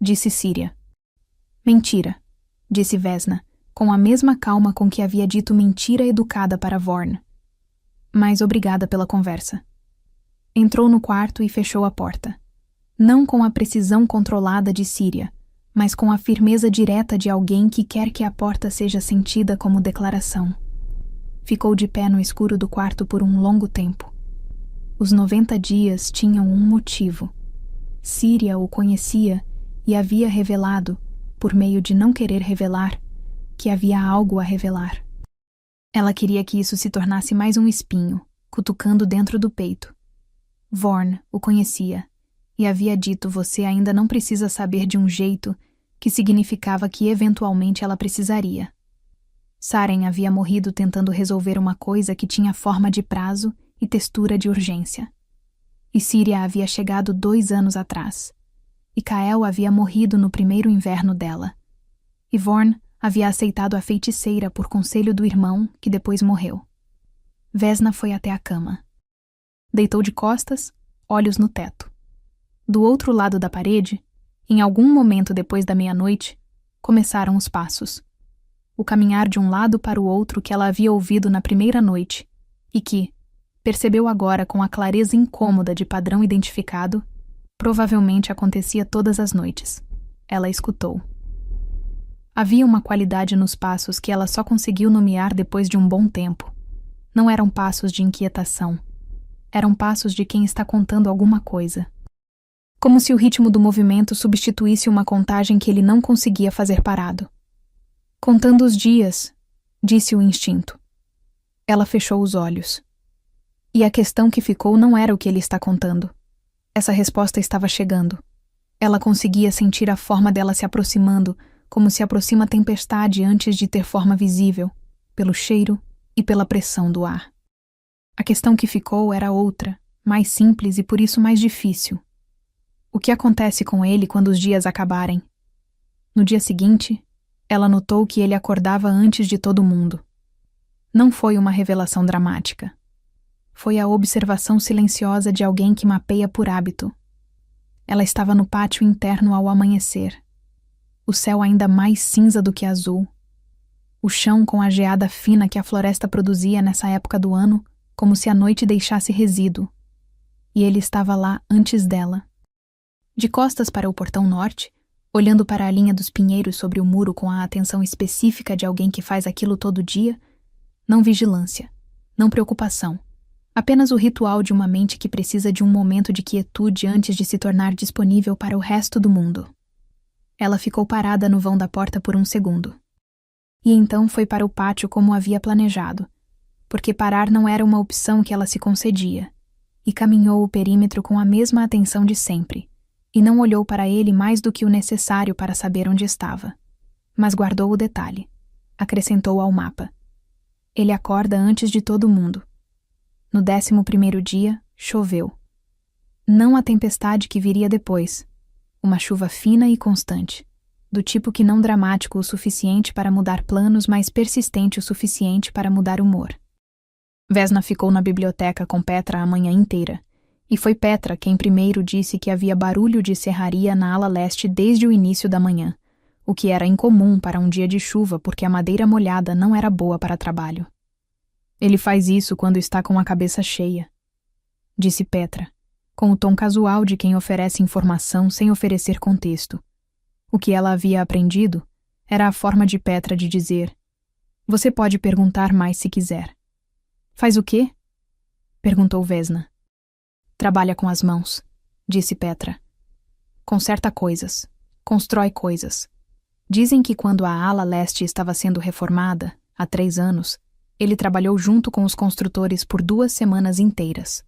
disse Síria. Mentira, disse Vesna, com a mesma calma com que havia dito mentira educada para Vorn. Mas obrigada pela conversa. Entrou no quarto e fechou a porta. Não com a precisão controlada de Síria, mas com a firmeza direta de alguém que quer que a porta seja sentida como declaração. Ficou de pé no escuro do quarto por um longo tempo. Os 90 dias tinham um motivo. Síria o conhecia e havia revelado, por meio de não querer revelar, que havia algo a revelar. Ela queria que isso se tornasse mais um espinho, cutucando dentro do peito. Vorn o conhecia e havia dito: você ainda não precisa saber, de um jeito que significava que eventualmente ela precisaria. Saren havia morrido tentando resolver uma coisa que tinha forma de prazo e textura de urgência. E Síria havia chegado 2 anos atrás. E Kael havia morrido no primeiro inverno dela. E Vorn havia aceitado a feiticeira por conselho do irmão, que depois morreu. Vesna foi até a cama. Deitou de costas, olhos no teto. Do outro lado da parede, em algum momento depois da meia-noite, começaram os passos. O caminhar de um lado para o outro que ela havia ouvido na primeira noite, e que, percebeu agora com a clareza incômoda de padrão identificado, provavelmente acontecia todas as noites. Ela escutou. Havia uma qualidade nos passos que ela só conseguiu nomear depois de um bom tempo. Não eram passos de inquietação. Eram passos de quem está contando alguma coisa. Como se o ritmo do movimento substituísse uma contagem que ele não conseguia fazer parado. Contando os dias, disse o instinto. Ela fechou os olhos. E a questão que ficou não era o que ele está contando. Essa resposta estava chegando. Ela conseguia sentir a forma dela se aproximando, como se aproxima a tempestade antes de ter forma visível, pelo cheiro e pela pressão do ar. A questão que ficou era outra, mais simples e por isso mais difícil. O que acontece com ele quando os dias acabarem? No dia seguinte, ela notou que ele acordava antes de todo mundo. Não foi uma revelação dramática. foi a observação silenciosa de alguém que mapeia por hábito. Ela estava no pátio interno ao amanhecer. O céu ainda mais cinza do que azul. O chão com a geada fina que a floresta produzia nessa época do ano, como se a noite deixasse resíduo. E ele estava lá antes dela. De costas para o portão norte, olhando para a linha dos pinheiros sobre o muro com a atenção específica de alguém que faz aquilo todo dia, não vigilância, não preocupação, apenas o ritual de uma mente que precisa de um momento de quietude antes de se tornar disponível para o resto do mundo. Ela ficou parada no vão da porta por um segundo. E então foi para o pátio como havia planejado, porque parar não era uma opção que ela se concedia, e caminhou o perímetro com a mesma atenção de sempre, e não olhou para ele mais do que o necessário para saber onde estava. Mas guardou o detalhe. Acrescentou ao mapa. Ele acorda antes de todo mundo. No 11º dia, choveu. Não a tempestade que viria depois. Uma chuva fina e constante, do tipo que não dramático o suficiente para mudar planos, mas persistente o suficiente para mudar humor. Vesna ficou na biblioteca com Petra a manhã inteira, e foi Petra quem primeiro disse que havia barulho de serraria na ala leste desde o início da manhã, o que era incomum para um dia de chuva porque a madeira molhada não era boa para trabalho. Ele faz isso quando está com a cabeça cheia, disse Petra, com o tom casual de quem oferece informação sem oferecer contexto. O que ela havia aprendido era a forma de Petra de dizer: "Você pode perguntar mais se quiser." "Faz o quê?" perguntou Vesna. "Trabalha com as mãos", disse Petra. "Conserta coisas, constrói coisas. Dizem que quando a ala leste estava sendo reformada, há 3 anos, ele trabalhou junto com os construtores por 2 semanas inteiras.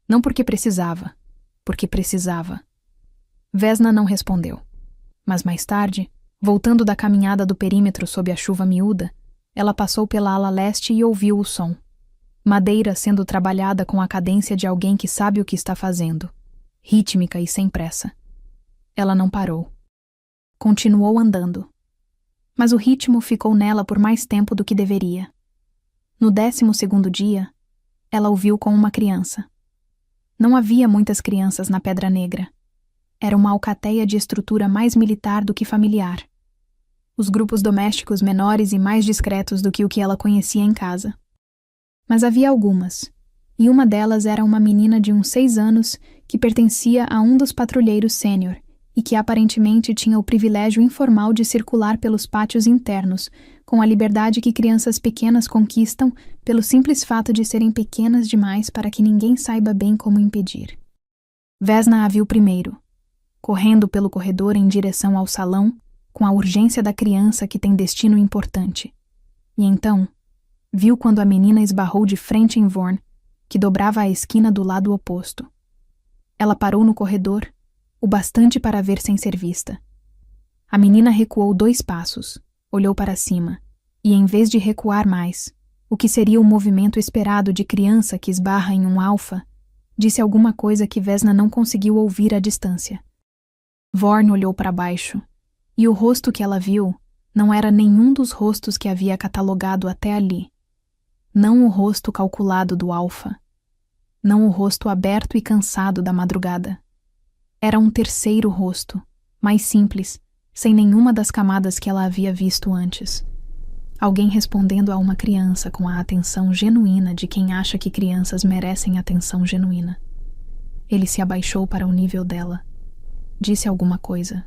Não porque precisava, porque precisava." Vesna não respondeu. Mas mais tarde, voltando da caminhada do perímetro sob a chuva miúda, ela passou pela ala leste e ouviu o som. Madeira sendo trabalhada com a cadência de alguém que sabe o que está fazendo, rítmica e sem pressa. Ela não parou. Continuou andando. Mas o ritmo ficou nela por mais tempo do que deveria. No 12º dia, ela o viu com uma criança. Não havia muitas crianças na Pedra Negra. Era uma alcateia de estrutura mais militar do que familiar. Os grupos domésticos menores e mais discretos do que o que ela conhecia em casa. Mas havia algumas, e uma delas era uma menina de uns 6 anos que pertencia a um dos patrulheiros sênior e que aparentemente tinha o privilégio informal de circular pelos pátios internos, com a liberdade que crianças pequenas conquistam pelo simples fato de serem pequenas demais para que ninguém saiba bem como impedir. Vesna a viu primeiro, correndo pelo corredor em direção ao salão, com a urgência da criança que tem destino importante. E então, viu quando a menina esbarrou de frente em Vorn, que dobrava a esquina do lado oposto. Ela parou no corredor, o bastante para ver sem ser vista. A menina recuou 2 passos, olhou para cima, e em vez de recuar mais, o que seria o movimento esperado de criança que esbarra em um alfa, disse alguma coisa que Vesna não conseguiu ouvir à distância. Vorn olhou para baixo, e o rosto que ela viu não era nenhum dos rostos que havia catalogado até ali. Não o rosto calculado do alfa. Não o rosto aberto e cansado da madrugada. Era um terceiro rosto, mais simples, sem nenhuma das camadas que ela havia visto antes. Alguém respondendo a uma criança com a atenção genuína de quem acha que crianças merecem atenção genuína. Ele se abaixou para o nível dela. Disse alguma coisa.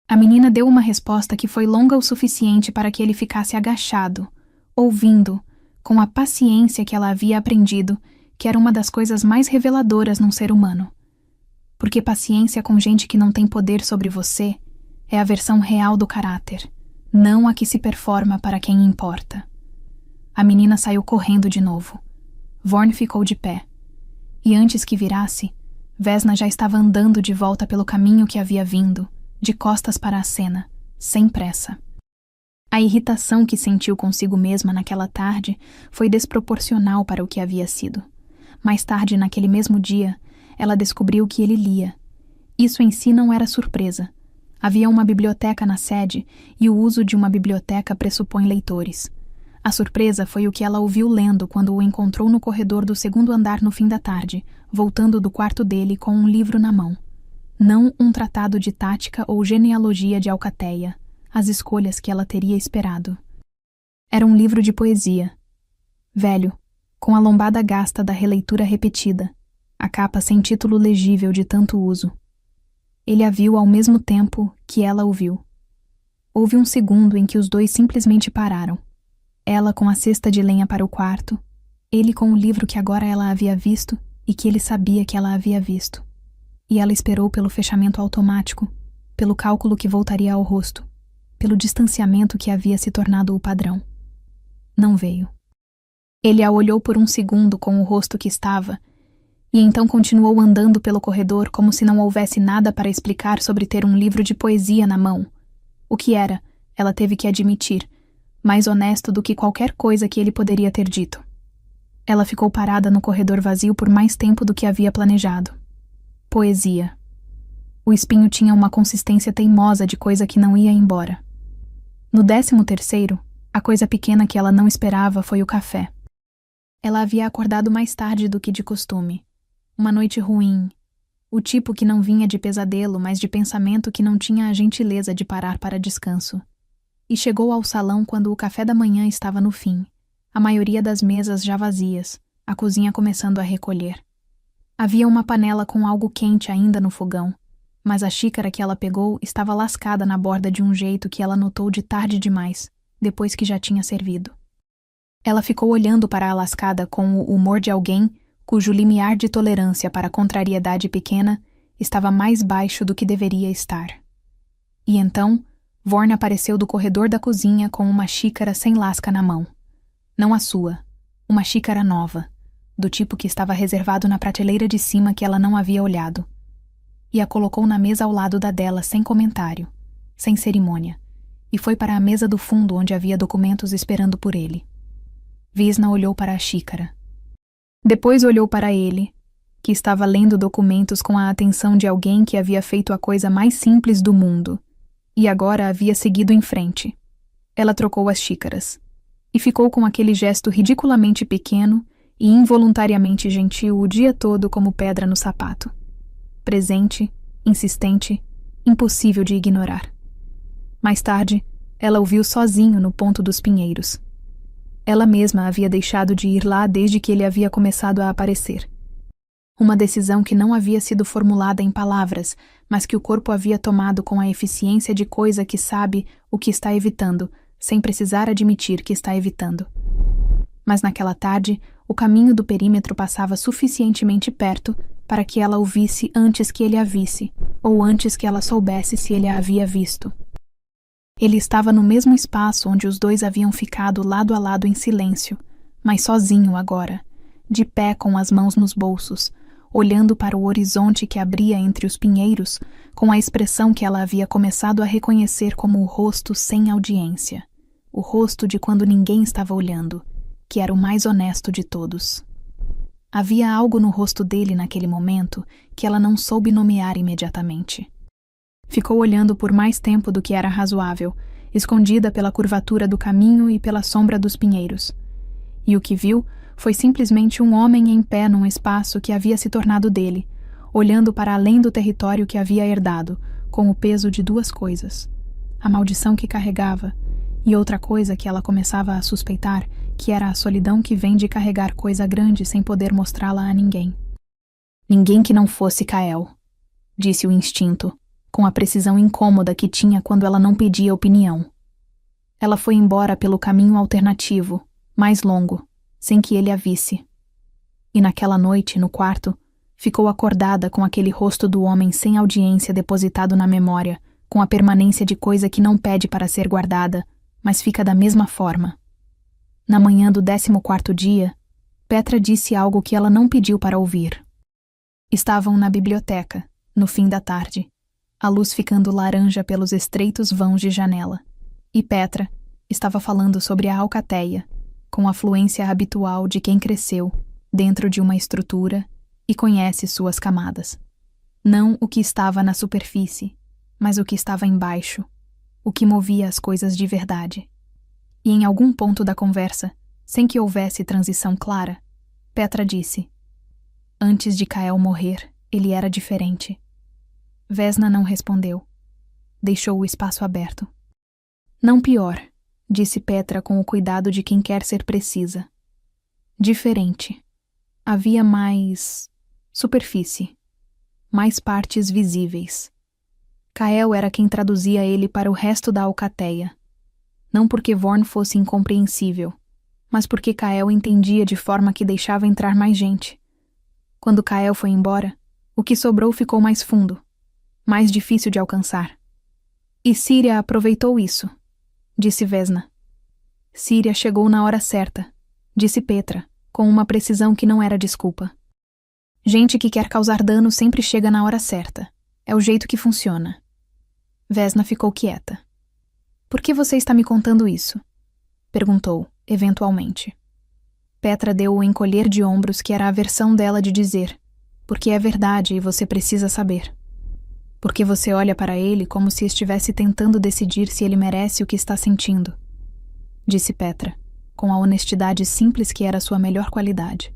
A menina deu uma resposta que foi longa o suficiente para que ele ficasse agachado, ouvindo, com a paciência que ela havia aprendido, que era uma das coisas mais reveladoras num ser humano. Porque paciência com gente que não tem poder sobre você é a versão real do caráter, não a que se performa para quem importa. A menina saiu correndo de novo. Vorn ficou de pé. E antes que virasse, Vesna já estava andando de volta pelo caminho que havia vindo, de costas para a cena, sem pressa. A irritação que sentiu consigo mesma naquela tarde foi desproporcional para o que havia sido. Mais tarde, naquele mesmo dia, ela descobriu que ele lia. Isso em si não era surpresa. Havia uma biblioteca na sede e o uso de uma biblioteca pressupõe leitores. A surpresa foi o que ela ouviu lendo quando o encontrou no corredor do segundo andar no fim da tarde, voltando do quarto dele com um livro na mão. Não um tratado de tática ou genealogia de Alcateia, as escolhas que ela teria esperado. Era um livro de poesia. Velho, com a lombada gasta da releitura repetida, a capa sem título legível de tanto uso. Ele a viu ao mesmo tempo que ela o viu. Houve um segundo em que os dois simplesmente pararam. Ela com a cesta de lenha para o quarto, ele com o livro que agora ela havia visto e que ele sabia que ela havia visto. E ela esperou pelo fechamento automático, pelo cálculo que voltaria ao rosto, pelo distanciamento que havia se tornado o padrão. Não veio. Ele a olhou por um segundo com o rosto que estava, e então continuou andando pelo corredor como se não houvesse nada para explicar sobre ter um livro de poesia na mão. O que era, ela teve que admitir, mais honesto do que qualquer coisa que ele poderia ter dito. Ela ficou parada no corredor vazio por mais tempo do que havia planejado. Poesia. O espinho tinha uma consistência teimosa de coisa que não ia embora. No 13º, a coisa pequena que ela não esperava foi o café. Ela havia acordado mais tarde do que de costume. Uma noite ruim. O tipo que não vinha de pesadelo, mas de pensamento que não tinha a gentileza de parar para descanso. E chegou ao salão quando o café da manhã estava no fim, a maioria das mesas já vazias, a cozinha começando a recolher. Havia uma panela com algo quente ainda no fogão, mas a xícara que ela pegou estava lascada na borda de um jeito que ela notou de tarde demais, depois que já tinha servido. Ela ficou olhando para a lascada com o humor de alguém cujo limiar de tolerância para a contrariedade pequena estava mais baixo do que deveria estar. E então, Vorn apareceu do corredor da cozinha com uma xícara sem lasca na mão. Não a sua, uma xícara nova, do tipo que estava reservado na prateleira de cima que ela não havia olhado. E a colocou na mesa ao lado da dela sem comentário, sem cerimônia, e foi para a mesa do fundo onde havia documentos esperando por ele. Visna olhou para a xícara. Depois olhou para ele, que estava lendo documentos com a atenção de alguém que havia feito a coisa mais simples do mundo, e agora havia seguido em frente. Ela trocou as xícaras, e ficou com aquele gesto ridiculamente pequeno e involuntariamente gentil o dia todo como pedra no sapato. Presente, insistente, impossível de ignorar. Mais tarde, ela o viu sozinho no ponto dos pinheiros. Ela mesma havia deixado de ir lá desde que ele havia começado a aparecer. Uma decisão que não havia sido formulada em palavras, mas que o corpo havia tomado com a eficiência de coisa que sabe o que está evitando, sem precisar admitir que está evitando. Mas naquela tarde, o caminho do perímetro passava suficientemente perto para que ela o visse antes que ele a visse, ou antes que ela soubesse se ele a havia visto. Ele estava no mesmo espaço onde os dois haviam ficado lado a lado em silêncio, mas sozinho agora, de pé com as mãos nos bolsos, olhando para o horizonte que abria entre os pinheiros, com a expressão que ela havia começado a reconhecer como o rosto sem audiência, o rosto de quando ninguém estava olhando, que era o mais honesto de todos. Havia algo no rosto dele naquele momento que ela não soube nomear imediatamente. Ficou olhando por mais tempo do que era razoável, escondida pela curvatura do caminho e pela sombra dos pinheiros. E o que viu foi simplesmente um homem em pé num espaço que havia se tornado dele, olhando para além do território que havia herdado, com o peso de duas coisas: a maldição que carregava, e outra coisa que ela começava a suspeitar, que era a solidão que vem de carregar coisa grande sem poder mostrá-la a ninguém. Ninguém que não fosse Kael, disse o instinto, com a precisão incômoda que tinha quando ela não pedia opinião. Ela foi embora pelo caminho alternativo, mais longo, sem que ele a visse. E naquela noite, no quarto, ficou acordada com aquele rosto do homem sem audiência depositado na memória, com a permanência de coisa que não pede para ser guardada, mas fica da mesma forma. Na manhã do 14º dia, Petra disse algo que ela não pediu para ouvir. Estavam na biblioteca, no fim da tarde, a luz ficando laranja pelos estreitos vãos de janela, e Petra estava falando sobre a Alcateia, com a fluência habitual de quem cresceu dentro de uma estrutura e conhece suas camadas. Não o que estava na superfície, mas o que estava embaixo, o que movia as coisas de verdade. E em algum ponto da conversa, sem que houvesse transição clara, Petra disse: antes de Kael morrer, ele era diferente. Vesna não respondeu. Deixou o espaço aberto. Não pior, disse Petra com o cuidado de quem quer ser precisa. Diferente. Havia mais superfície, mais partes visíveis. Kael era quem traduzia ele para o resto da alcateia. Não porque Vorn fosse incompreensível, mas porque Kael entendia de forma que deixava entrar mais gente. Quando Kael foi embora, o que sobrou ficou mais fundo, mais difícil de alcançar. E Síria aproveitou isso, disse Vesna. Síria chegou na hora certa, disse Petra, com uma precisão que não era desculpa. Gente que quer causar dano sempre chega na hora certa. É o jeito que funciona. Vesna ficou quieta. Por que você está me contando isso? Perguntou, eventualmente. Petra deu o encolher de ombros que era a versão dela de dizer: porque é verdade e você precisa saber. Porque você olha para ele como se estivesse tentando decidir se ele merece o que está sentindo. Disse Petra, com a honestidade simples que era sua melhor qualidade.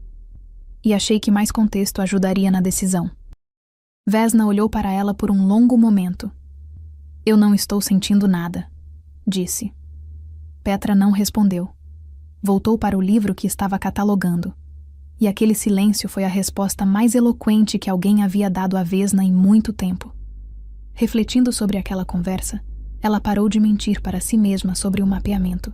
E achei que mais contexto ajudaria na decisão. Vesna olhou para ela por um longo momento. Eu não estou sentindo nada, disse. Petra não respondeu. Voltou para o livro que estava catalogando. E aquele silêncio foi a resposta mais eloquente que alguém havia dado a Vesna em muito tempo. Refletindo sobre aquela conversa, ela parou de mentir para si mesma sobre o mapeamento.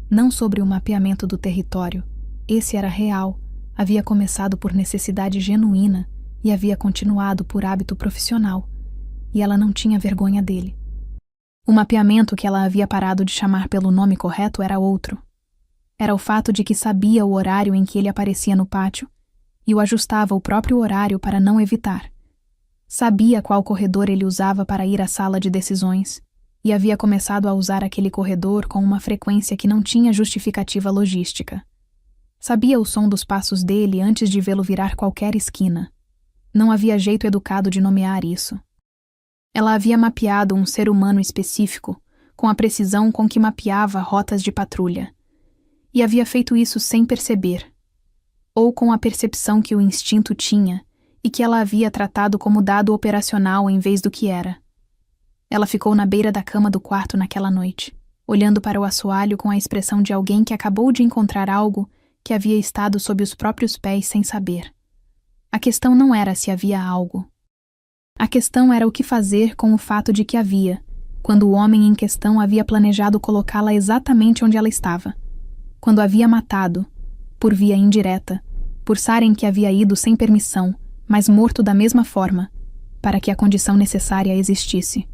Não sobre o mapeamento do território. Esse era real, havia começado por necessidade genuína e havia continuado por hábito profissional, e ela não tinha vergonha dele. O mapeamento que ela havia parado de chamar pelo nome correto era outro. Era o fato de que sabia o horário em que ele aparecia no pátio e o ajustava o próprio horário para não evitar. Sabia qual corredor ele usava para ir à sala de decisões e havia começado a usar aquele corredor com uma frequência que não tinha justificativa logística. Sabia o som dos passos dele antes de vê-lo virar qualquer esquina. Não havia jeito educado de nomear isso. Ela havia mapeado um ser humano específico com a precisão com que mapeava rotas de patrulha. E havia feito isso sem perceber, ou com a percepção que o instinto tinha e que ela havia tratado como dado operacional em vez do que era. Ela ficou na beira da cama do quarto naquela noite, olhando para o assoalho com a expressão de alguém que acabou de encontrar algo que havia estado sob os próprios pés sem saber. A questão não era se havia algo. A questão era o que fazer com o fato de que havia, quando o homem em questão havia planejado colocá-la exatamente onde ela estava. Quando havia matado, por via indireta, por Saren que havia ido sem permissão, mas morto da mesma forma, para que a condição necessária existisse.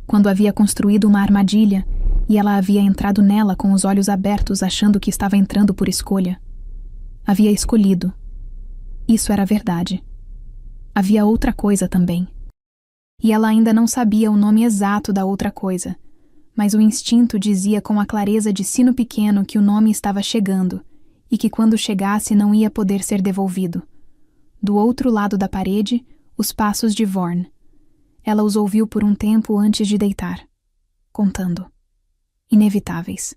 Quando havia construído uma armadilha e ela havia entrado nela com os olhos abertos achando que estava entrando por escolha. Havia escolhido. Isso era verdade. Havia outra coisa também. E ela ainda não sabia o nome exato da outra coisa, mas o instinto dizia com a clareza de sino pequeno que o nome estava chegando e que quando chegasse não ia poder ser devolvido. Do outro lado da parede, os passos de Vorn. Ela os ouviu por um tempo antes de deitar, contando. Inevitáveis.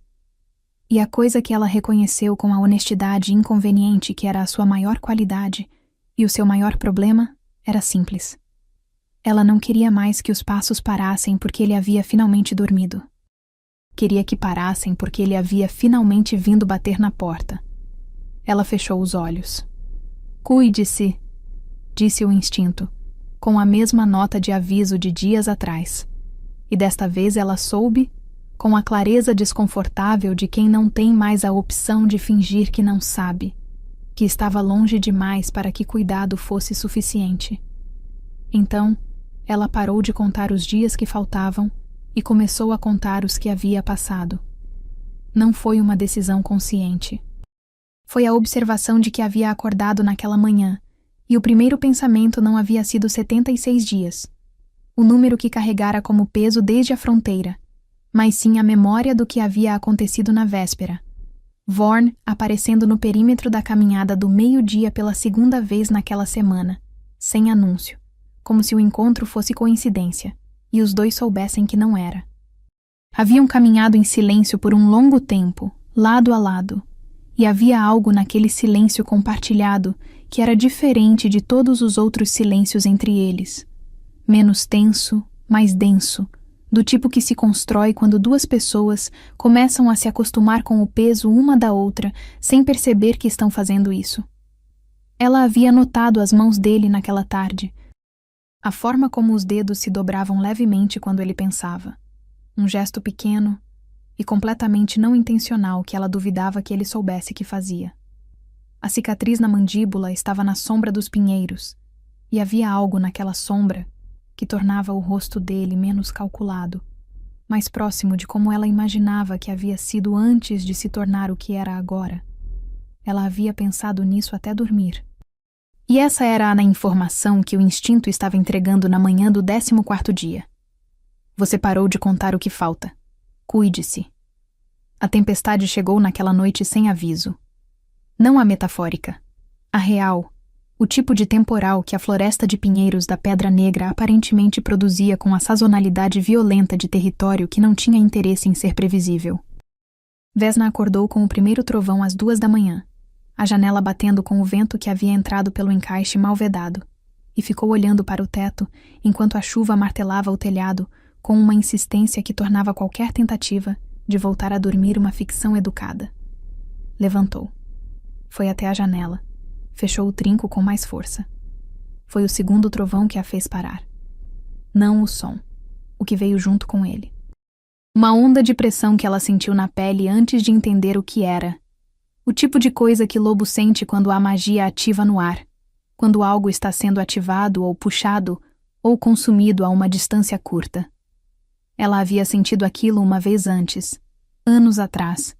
E a coisa que ela reconheceu com a honestidade inconveniente que era a sua maior qualidade e o seu maior problema era simples. Ela não queria mais que os passos parassem porque ele havia finalmente dormido. Queria que parassem porque ele havia finalmente vindo bater na porta. Ela fechou os olhos. Cuide-se, disse o instinto, com a mesma nota de aviso de dias atrás. E desta vez ela soube, com a clareza desconfortável de quem não tem mais a opção de fingir que não sabe, que estava longe demais para que cuidado fosse suficiente. Então, ela parou de contar os dias que faltavam e começou a contar os que havia passado. Não foi uma decisão consciente. Foi a observação de que havia acordado naquela manhã, e o primeiro pensamento não havia sido 76 dias, o número que carregara como peso desde a fronteira, mas sim a memória do que havia acontecido na véspera. Vorn aparecendo no perímetro da caminhada do meio-dia pela segunda vez naquela semana, sem anúncio, como se o encontro fosse coincidência, e os dois soubessem que não era. Haviam caminhado em silêncio por um longo tempo, lado a lado, e havia algo naquele silêncio compartilhado que era diferente de todos os outros silêncios entre eles. Menos tenso, mais denso, do tipo que se constrói quando duas pessoas começam a se acostumar com o peso uma da outra sem perceber que estão fazendo isso. Ela havia notado as mãos dele naquela tarde, a forma como os dedos se dobravam levemente quando ele pensava. Um gesto pequeno e completamente não intencional que ela duvidava que ele soubesse que fazia. A cicatriz na mandíbula estava na sombra dos pinheiros, e havia algo naquela sombra que tornava o rosto dele menos calculado, mais próximo de como ela imaginava que havia sido antes de se tornar o que era agora. Ela havia pensado nisso até dormir. E essa era a informação que o instinto estava entregando na manhã do 14º dia. Você parou de contar o que falta. Cuide-se. A tempestade chegou naquela noite sem aviso. Não a metafórica, a real, o tipo de temporal que a floresta de pinheiros da Pedra Negra aparentemente produzia com a sazonalidade violenta de território que não tinha interesse em ser previsível. Vesna acordou com o primeiro trovão às 2 da manhã, a janela batendo com o vento que havia entrado pelo encaixe mal vedado, e ficou olhando para o teto enquanto a chuva martelava o telhado com uma insistência que tornava qualquer tentativa de voltar a dormir uma ficção educada. Levantou. Foi até a janela. Fechou o trinco com mais força. Foi o segundo trovão que a fez parar. Não o som, o que veio junto com ele. Uma onda de pressão que ela sentiu na pele antes de entender o que era. O tipo de coisa que lobo sente quando há magia ativa no ar, quando algo está sendo ativado ou puxado ou consumido a uma distância curta. Ela havia sentido aquilo uma vez antes, anos atrás,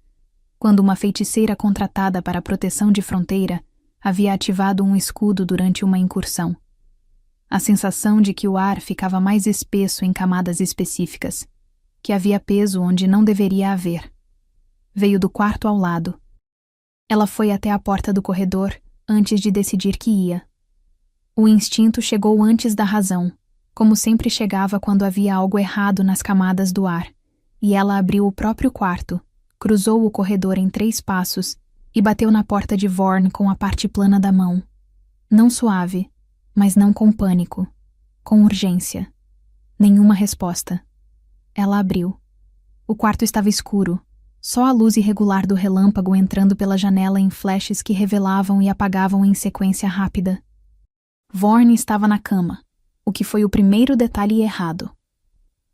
quando uma feiticeira contratada para a proteção de fronteira havia ativado um escudo durante uma incursão. A sensação de que o ar ficava mais espesso em camadas específicas, que havia peso onde não deveria haver. Veio do quarto ao lado. Ela foi até a porta do corredor antes de decidir que ia. O instinto chegou antes da razão, como sempre chegava quando havia algo errado nas camadas do ar, e ela abriu o próprio quarto, cruzou o corredor em 3 passos e bateu na porta de Vorn com a parte plana da mão. Não suave, mas não com pânico, com urgência. Nenhuma resposta. Ela abriu. O quarto estava escuro, só a luz irregular do relâmpago entrando pela janela em flashes que revelavam e apagavam em sequência rápida. Vorn estava na cama, o que foi o primeiro detalhe errado.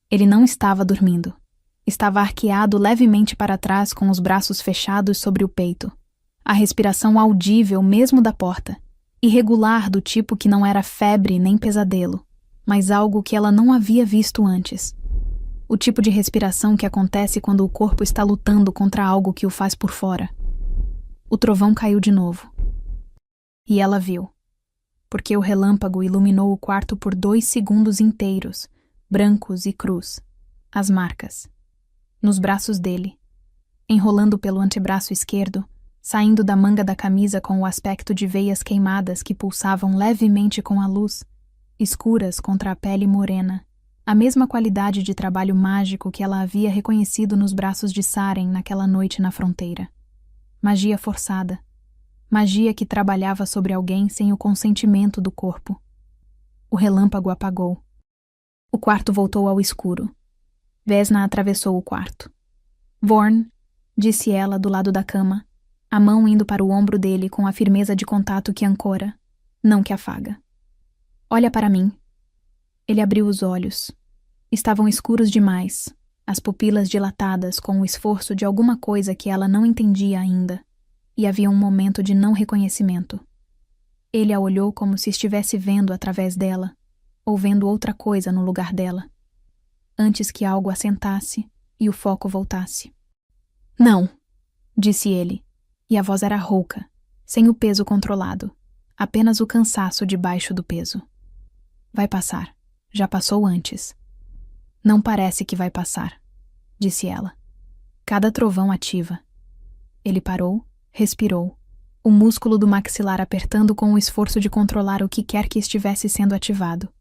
Ele não estava dormindo. Estava arqueado levemente para trás com os braços fechados sobre o peito. A respiração audível mesmo da porta, irregular do tipo que não era febre nem pesadelo, mas algo que ela não havia visto antes. O tipo de respiração que acontece quando o corpo está lutando contra algo que o faz por fora. O trovão caiu de novo. E ela viu, porque o relâmpago iluminou o quarto por 2 segundos inteiros, brancos e crus, as marcas. Nos braços dele, enrolando pelo antebraço esquerdo, saindo da manga da camisa com o aspecto de veias queimadas que pulsavam levemente com a luz, escuras contra a pele morena, a mesma qualidade de trabalho mágico que ela havia reconhecido nos braços de Saren naquela noite na fronteira. Magia forçada. Magia que trabalhava sobre alguém sem o consentimento do corpo. O relâmpago apagou. O quarto voltou ao escuro. Vesna atravessou o quarto. Vorn, disse ela do lado da cama, a mão indo para o ombro dele com a firmeza de contato que ancora, não que afaga. Olha para mim. Ele abriu os olhos. Estavam escuros demais, as pupilas dilatadas com o esforço de alguma coisa que ela não entendia ainda, e havia um momento de não reconhecimento. Ele a olhou como se estivesse vendo através dela, ou vendo outra coisa no lugar dela, antes que algo assentasse e o foco voltasse. Não, disse ele, e a voz era rouca, sem o peso controlado, apenas o cansaço debaixo do peso. Vai passar, já passou antes. Não parece que vai passar, disse ela. Cada trovão ativa. Ele parou, respirou, o músculo do maxilar apertando com o esforço de controlar o que quer que estivesse sendo ativado.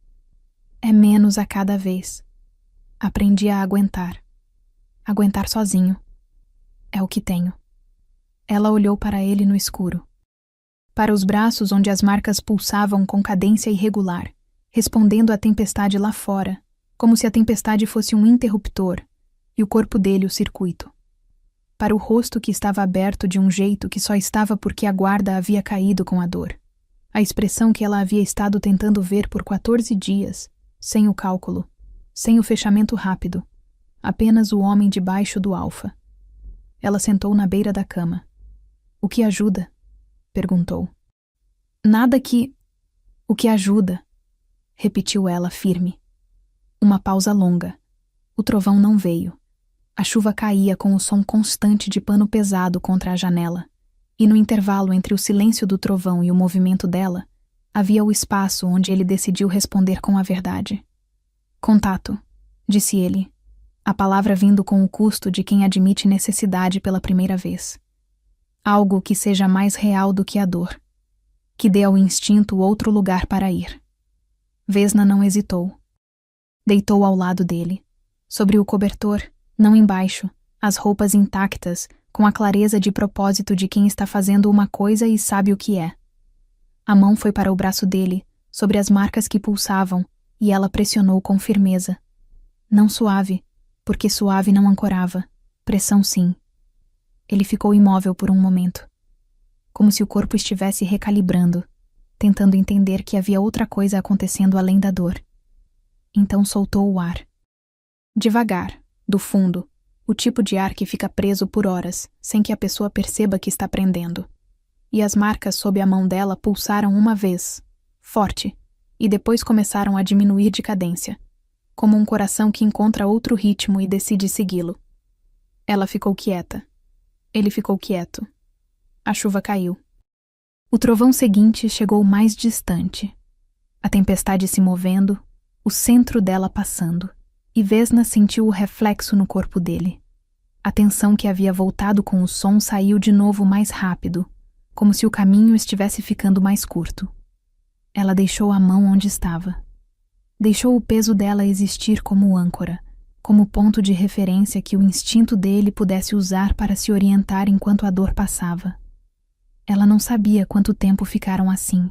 É menos a cada vez. Aprendi a aguentar. Aguentar sozinho. É o que tenho. Ela olhou para ele no escuro. Para os braços onde as marcas pulsavam com cadência irregular, respondendo à tempestade lá fora, como se a tempestade fosse um interruptor, e o corpo dele o circuito. Para o rosto que estava aberto de um jeito que só estava porque a guarda havia caído com a dor. A expressão que ela havia estado tentando ver por 14 dias, sem o cálculo, sem o fechamento rápido, apenas o homem debaixo do alfa. Ela sentou na beira da cama. "O que ajuda?" perguntou. "Nada que... O que ajuda?" repetiu ela firme. Uma pausa longa. O trovão não veio. A chuva caía com o som constante de pano pesado contra a janela, e no intervalo entre o silêncio do trovão e o movimento dela, havia o espaço onde ele decidiu responder com a verdade. "Contato", disse ele, a palavra vindo com o custo de quem admite necessidade pela primeira vez. Algo que seja mais real do que a dor, que dê ao instinto outro lugar para ir. Vesna não hesitou. Deitou ao lado dele, sobre o cobertor, não embaixo, as roupas intactas, com a clareza de propósito de quem está fazendo uma coisa e sabe o que é. A mão foi para o braço dele, sobre as marcas que pulsavam, e ela pressionou com firmeza. Não suave, porque suave não ancorava, pressão sim. Ele ficou imóvel por um momento, como se o corpo estivesse recalibrando, tentando entender que havia outra coisa acontecendo além da dor. Então soltou o ar. Devagar, do fundo, o tipo de ar que fica preso por horas, sem que a pessoa perceba que está prendendo. E as marcas sob a mão dela pulsaram uma vez, forte, e depois começaram a diminuir de cadência, como um coração que encontra outro ritmo e decide segui-lo. Ela ficou quieta. Ele ficou quieto. A chuva caiu. O trovão seguinte chegou mais distante. A tempestade se movendo, o centro dela passando, e Vesna sentiu o reflexo no corpo dele. A tensão que havia voltado com o som saiu de novo mais rápido, como se o caminho estivesse ficando mais curto. Ela deixou a mão onde estava. Deixou o peso dela existir como âncora, como ponto de referência que o instinto dele pudesse usar para se orientar enquanto a dor passava. Ela não sabia quanto tempo ficaram assim.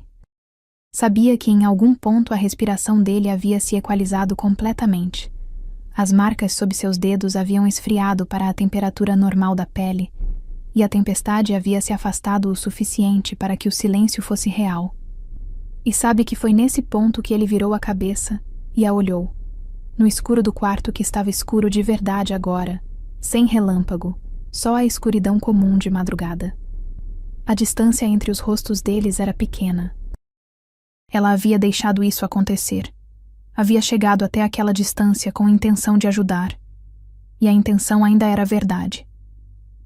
Sabia que em algum ponto a respiração dele havia se equalizado completamente. As marcas sob seus dedos haviam esfriado para a temperatura normal da pele, e a tempestade havia se afastado o suficiente para que o silêncio fosse real. E sabe que foi nesse ponto que ele virou a cabeça e a olhou, no escuro do quarto que estava escuro de verdade agora, sem relâmpago, só a escuridão comum de madrugada. A distância entre os rostos deles era pequena. Ela havia deixado isso acontecer. Havia chegado até aquela distância com intenção de ajudar. E a intenção ainda era verdade.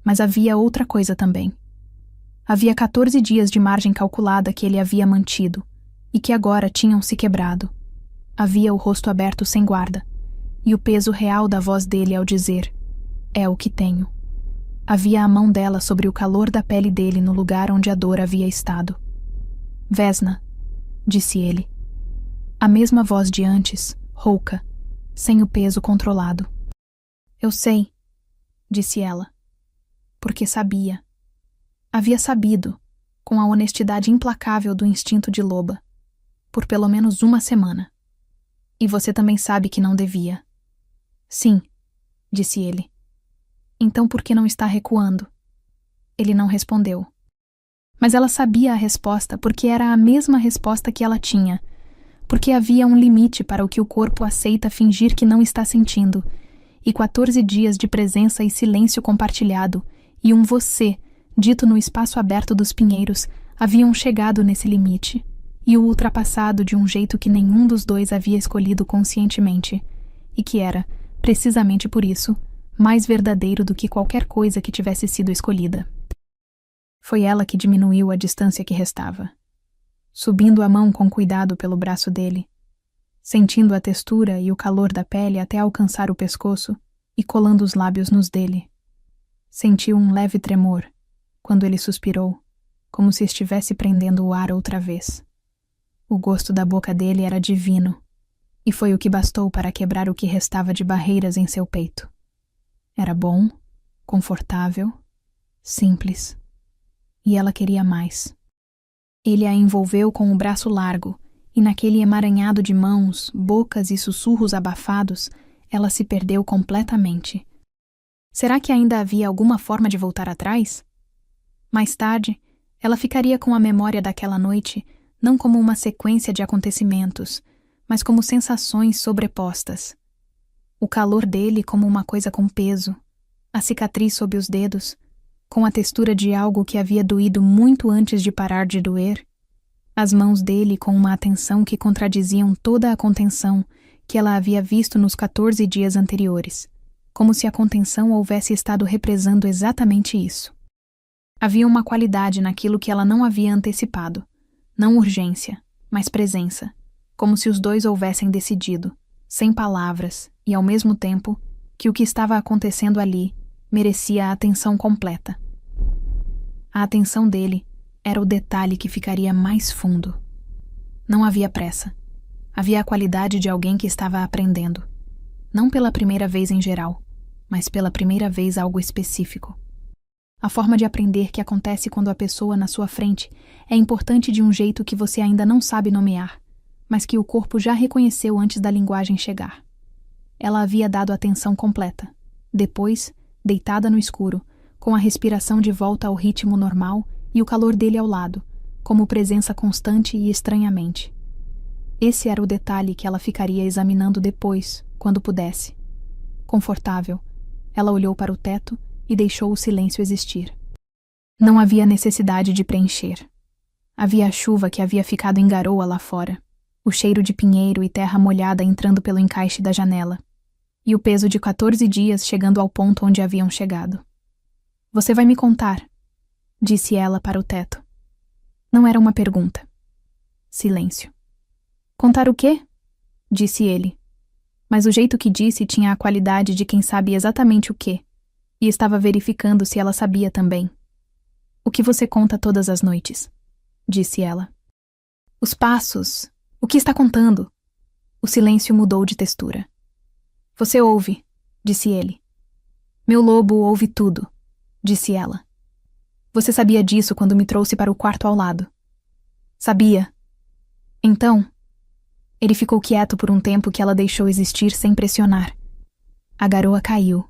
Mas havia outra coisa também. Havia 14 dias de margem calculada que ele havia mantido, e que agora tinham se quebrado. Havia o rosto aberto sem guarda, e o peso real da voz dele ao dizer: "É o que tenho." Havia a mão dela sobre o calor da pele dele no lugar onde a dor havia estado. "Vesna", disse ele. A mesma voz de antes, rouca, sem o peso controlado. "Eu sei", disse ela. Porque sabia. Havia sabido, com a honestidade implacável do instinto de loba, por pelo menos uma semana. "E você também sabe que não devia." "Sim", disse ele. "Então por que não está recuando?" Ele não respondeu. Mas ela sabia a resposta porque era a mesma resposta que ela tinha, porque havia um limite para o que o corpo aceita fingir que não está sentindo, e 14 dias de presença e silêncio compartilhado, e um você, dito no espaço aberto dos pinheiros, haviam chegado nesse limite, e o ultrapassado de um jeito que nenhum dos dois havia escolhido conscientemente, e que era, precisamente por isso, mais verdadeiro do que qualquer coisa que tivesse sido escolhida. Foi ela que diminuiu a distância que restava, subindo a mão com cuidado pelo braço dele, sentindo a textura e o calor da pele até alcançar o pescoço e colando os lábios nos dele. Sentiu um leve tremor quando ele suspirou, como se estivesse prendendo o ar outra vez. O gosto da boca dele era divino, e foi o que bastou para quebrar o que restava de barreiras em seu peito. Era bom, confortável, simples. E ela queria mais. Ele a envolveu com o braço largo, e naquele emaranhado de mãos, bocas e sussurros abafados, ela se perdeu completamente. Será que ainda havia alguma forma de voltar atrás? Mais tarde, ela ficaria com a memória daquela noite não como uma sequência de acontecimentos, mas como sensações sobrepostas. O calor dele como uma coisa com peso, a cicatriz sob os dedos, com a textura de algo que havia doído muito antes de parar de doer, as mãos dele com uma atenção que contradiziam toda a contenção que ela havia visto nos 14 dias anteriores, como se a contenção houvesse estado represando exatamente isso. Havia uma qualidade naquilo que ela não havia antecipado, não urgência, mas presença, como se os dois houvessem decidido, sem palavras e ao mesmo tempo, que o que estava acontecendo ali merecia a atenção completa. A atenção dele era o detalhe que ficaria mais fundo. Não havia pressa. Havia a qualidade de alguém que estava aprendendo. Não pela primeira vez em geral, mas pela primeira vez algo específico. A forma de aprender que acontece quando a pessoa na sua frente é importante de um jeito que você ainda não sabe nomear, mas que o corpo já reconheceu antes da linguagem chegar. Ela havia dado atenção completa. Depois, deitada no escuro, com a respiração de volta ao ritmo normal e o calor dele ao lado, como presença constante e estranhamente. Esse era o detalhe que ela ficaria examinando depois, quando pudesse. Confortável, ela olhou para o teto e deixou o silêncio existir. Não havia necessidade de preencher. Havia a chuva que havia ficado em garoa lá fora, o cheiro de pinheiro e terra molhada entrando pelo encaixe da janela, e o peso de 14 dias chegando ao ponto onde haviam chegado. Você vai me contar, disse ela para o teto. Não era uma pergunta. Silêncio. Contar o quê? Disse ele. Mas o jeito que disse tinha a qualidade de quem sabe exatamente o quê, e estava verificando se ela sabia também. O que você conta todas as noites? Disse ela. Os passos. O que está contando? O silêncio mudou de textura. Você ouve, disse ele. Meu lobo ouve tudo, disse ela. Você sabia disso quando me trouxe para o quarto ao lado. Sabia. Então, ele ficou quieto por um tempo que ela deixou existir sem pressionar. A garoa caiu.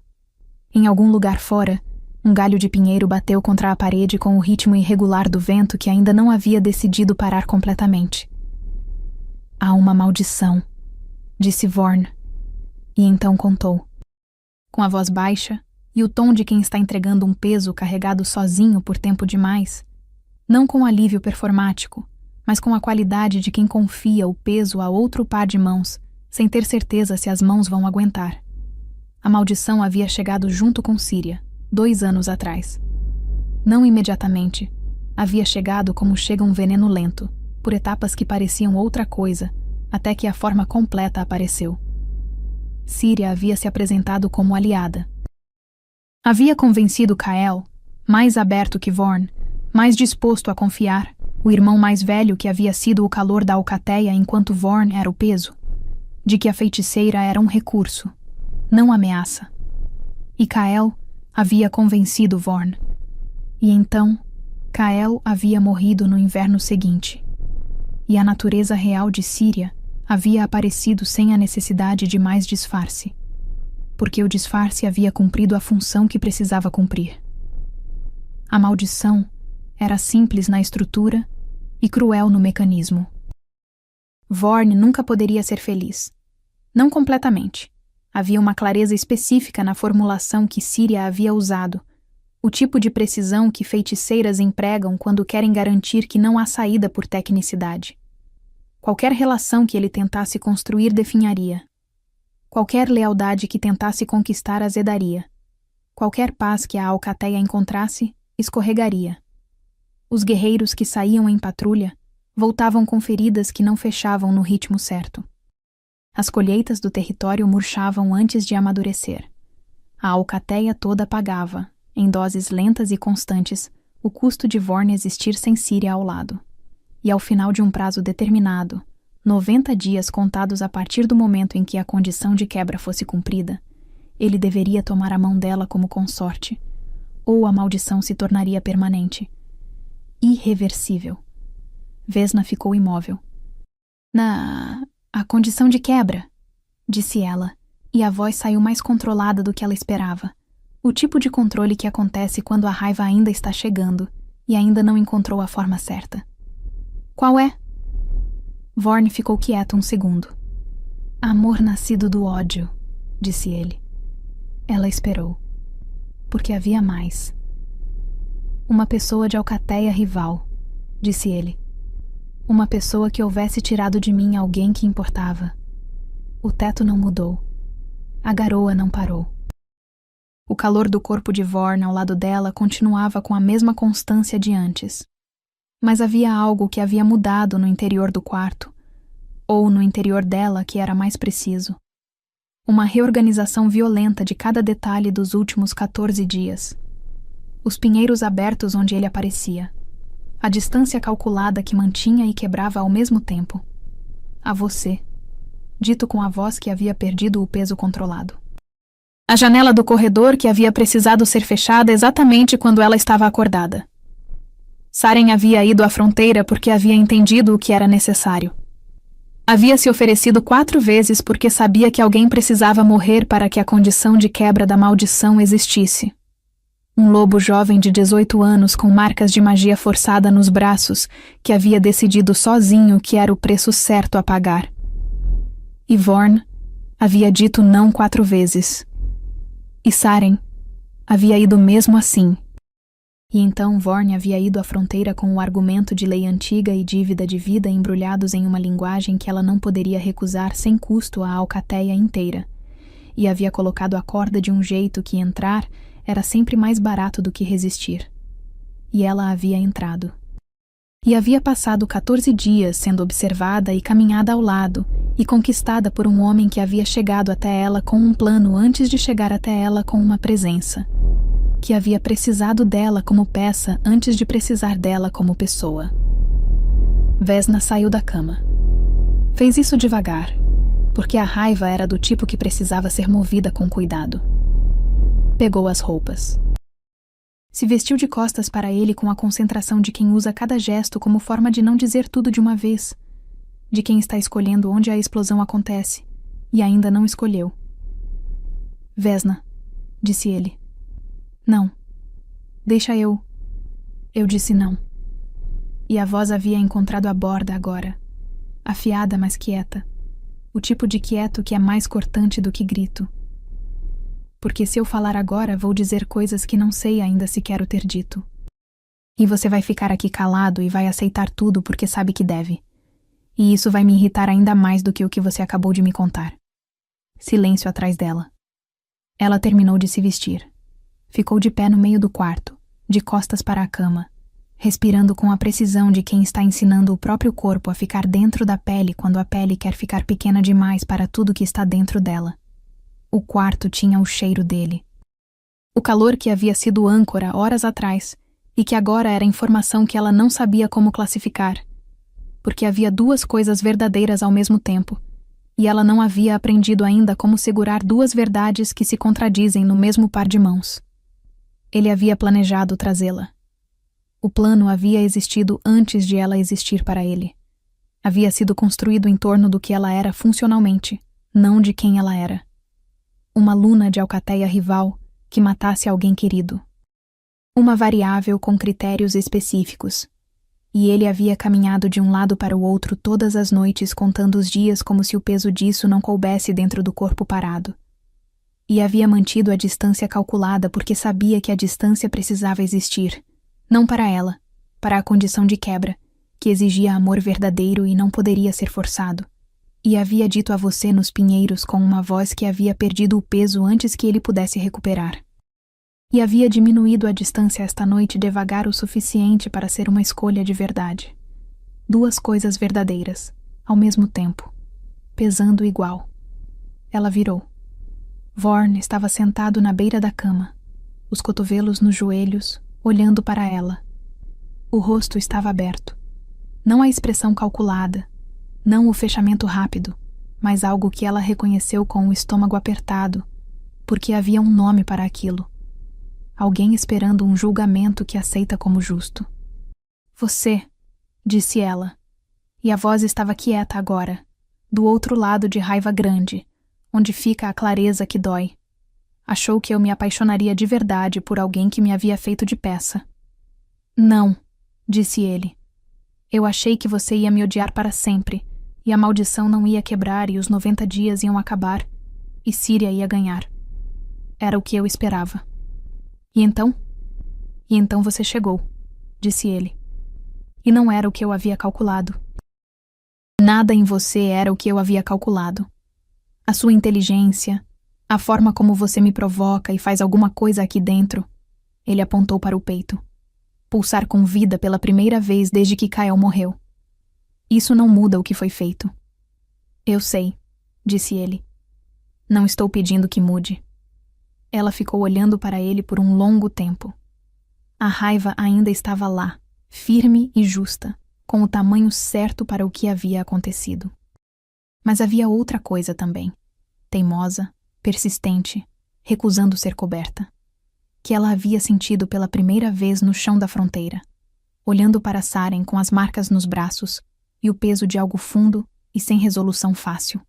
Em algum lugar fora, um galho de pinheiro bateu contra a parede com o ritmo irregular do vento que ainda não havia decidido parar completamente. Há uma maldição, disse Vorn, e então contou. Com a voz baixa e o tom de quem está entregando um peso carregado sozinho por tempo demais, não com alívio performático, mas com a qualidade de quem confia o peso a outro par de mãos, sem ter certeza se as mãos vão aguentar. A maldição havia chegado junto com Síria, 2 anos atrás. Não imediatamente. Havia chegado como chega um veneno lento, por etapas que pareciam outra coisa, até que a forma completa apareceu. Síria havia se apresentado como aliada. Havia convencido Kael, mais aberto que Vorn, mais disposto a confiar, o irmão mais velho que havia sido o calor da alcateia enquanto Vorn era o peso, de que a feiticeira era um recurso, não ameaça. E Kael havia convencido Vorn. E então, Kael havia morrido no inverno seguinte. E a natureza real de Síria havia aparecido sem a necessidade de mais disfarce, porque o disfarce havia cumprido a função que precisava cumprir. A maldição era simples na estrutura e cruel no mecanismo. Vorn nunca poderia ser feliz. Não completamente. Havia uma clareza específica na formulação que Síria havia usado, o tipo de precisão que feiticeiras empregam quando querem garantir que não há saída por tecnicidade. Qualquer relação que ele tentasse construir definharia. Qualquer lealdade que tentasse conquistar azedaria. Qualquer paz que a alcateia encontrasse, escorregaria. Os guerreiros que saíam em patrulha voltavam com feridas que não fechavam no ritmo certo. As colheitas do território murchavam antes de amadurecer. A alcateia toda pagava, em doses lentas e constantes, o custo de Vorn existir sem Síria ao lado. E ao final de um prazo determinado, 90 dias contados a partir do momento em que a condição de quebra fosse cumprida, ele deveria tomar a mão dela como consorte, ou a maldição se tornaria permanente. Irreversível. Vesna ficou imóvel. A condição de quebra, disse ela, e a voz saiu mais controlada do que ela esperava. O tipo de controle que acontece quando a raiva ainda está chegando e ainda não encontrou a forma certa. Qual é? Vorn ficou quieto um segundo. Amor nascido do ódio, disse ele. Ela esperou. Porque havia mais. Uma pessoa de alcateia rival, disse ele. Uma pessoa que houvesse tirado de mim alguém que importava. O teto não mudou. A garoa não parou. O calor do corpo de Vorn ao lado dela continuava com a mesma constância de antes. Mas havia algo que havia mudado no interior do quarto, ou no interior dela, que era mais preciso. Uma reorganização violenta de cada detalhe dos últimos 14 dias. Os pinheiros abertos onde ele aparecia. A distância calculada que mantinha e quebrava ao mesmo tempo. A você, dito com a voz que havia perdido o peso controlado. A janela do corredor que havia precisado ser fechada exatamente quando ela estava acordada. Saren havia ido à fronteira porque havia entendido o que era necessário. Havia se oferecido 4 vezes porque sabia que alguém precisava morrer para que a condição de quebra da maldição existisse. Um lobo jovem de 18 anos com marcas de magia forçada nos braços que havia decidido sozinho que era o preço certo a pagar. E Vorn havia dito não 4 vezes. E Saren havia ido mesmo assim. E então Vorn havia ido à fronteira com o argumento de lei antiga e dívida de vida embrulhados em uma linguagem que ela não poderia recusar sem custo à alcateia inteira. E havia colocado a corda de um jeito que entrar era sempre mais barato do que resistir. E ela havia entrado. E havia passado 14 dias sendo observada e caminhada ao lado, e conquistada por um homem que havia chegado até ela com um plano antes de chegar até ela com uma presença. Que havia precisado dela como peça antes de precisar dela como pessoa. Vesna saiu da cama. Fez isso devagar, porque a raiva era do tipo que precisava ser movida com cuidado. Pegou as roupas. Se vestiu de costas para ele com a concentração de quem usa cada gesto como forma de não dizer tudo de uma vez, de quem está escolhendo onde a explosão acontece, e ainda não escolheu. Vesna, disse ele. Não. Deixa eu. Eu disse não. E a voz havia encontrado a borda agora, afiada, mas quieta. O tipo de quieto que é mais cortante do que grito. Porque se eu falar agora, vou dizer coisas que não sei ainda se quero ter dito. E você vai ficar aqui calado e vai aceitar tudo porque sabe que deve. E isso vai me irritar ainda mais do que o que você acabou de me contar. Silêncio atrás dela. Ela terminou de se vestir. Ficou de pé no meio do quarto, de costas para a cama, respirando com a precisão de quem está ensinando o próprio corpo a ficar dentro da pele quando a pele quer ficar pequena demais para tudo que está dentro dela. O quarto tinha o cheiro dele. O calor que havia sido âncora horas atrás e que agora era informação que ela não sabia como classificar, porque havia 2 coisas verdadeiras ao mesmo tempo, e ela não havia aprendido ainda como segurar 2 verdades que se contradizem no mesmo par de mãos. Ele havia planejado trazê-la. O plano havia existido antes de ela existir para ele. Havia sido construído em torno do que ela era funcionalmente, não de quem ela era. Uma luna de alcateia rival que matasse alguém querido. Uma variável com critérios específicos. E ele havia caminhado de um lado para o outro todas as noites contando os dias como se o peso disso não coubesse dentro do corpo parado. E havia mantido a distância calculada porque sabia que a distância precisava existir. Não para ela, para a condição de quebra, que exigia amor verdadeiro e não poderia ser forçado. E havia dito a você nos pinheiros com uma voz que havia perdido o peso antes que ele pudesse recuperar. E havia diminuído a distância esta noite devagar o suficiente para ser uma escolha de verdade. 2 coisas verdadeiras, ao mesmo tempo, pesando igual. Ela virou. Vorn estava sentado na beira da cama, os cotovelos nos joelhos, olhando para ela. O rosto estava aberto. Não a expressão calculada, não o fechamento rápido, mas algo que ela reconheceu com o estômago apertado, porque havia um nome para aquilo. Alguém esperando um julgamento que aceita como justo. Você, disse ela, e a voz estava quieta agora, do outro lado de raiva grande, onde fica a clareza que dói. Achou que eu me apaixonaria de verdade por alguém que me havia feito de peça. Não, disse ele. Eu achei que você ia me odiar para sempre, e a maldição não ia quebrar e os 90 dias iam acabar, e Síria ia ganhar. Era o que eu esperava. E então? E então você chegou, disse ele. E não era o que eu havia calculado. Nada em você era o que eu havia calculado. A sua inteligência, a forma como você me provoca e faz alguma coisa aqui dentro. Ele apontou para o peito. Pulsar com vida pela primeira vez desde que Kyle morreu. Isso não muda o que foi feito. Eu sei, disse ele. Não estou pedindo que mude. Ela ficou olhando para ele por um longo tempo. A raiva ainda estava lá, firme e justa, com o tamanho certo para o que havia acontecido. Mas havia outra coisa também, teimosa, persistente, recusando ser coberta, que ela havia sentido pela primeira vez no chão da fronteira, olhando para Saren com as marcas nos braços e o peso de algo fundo e sem resolução fácil.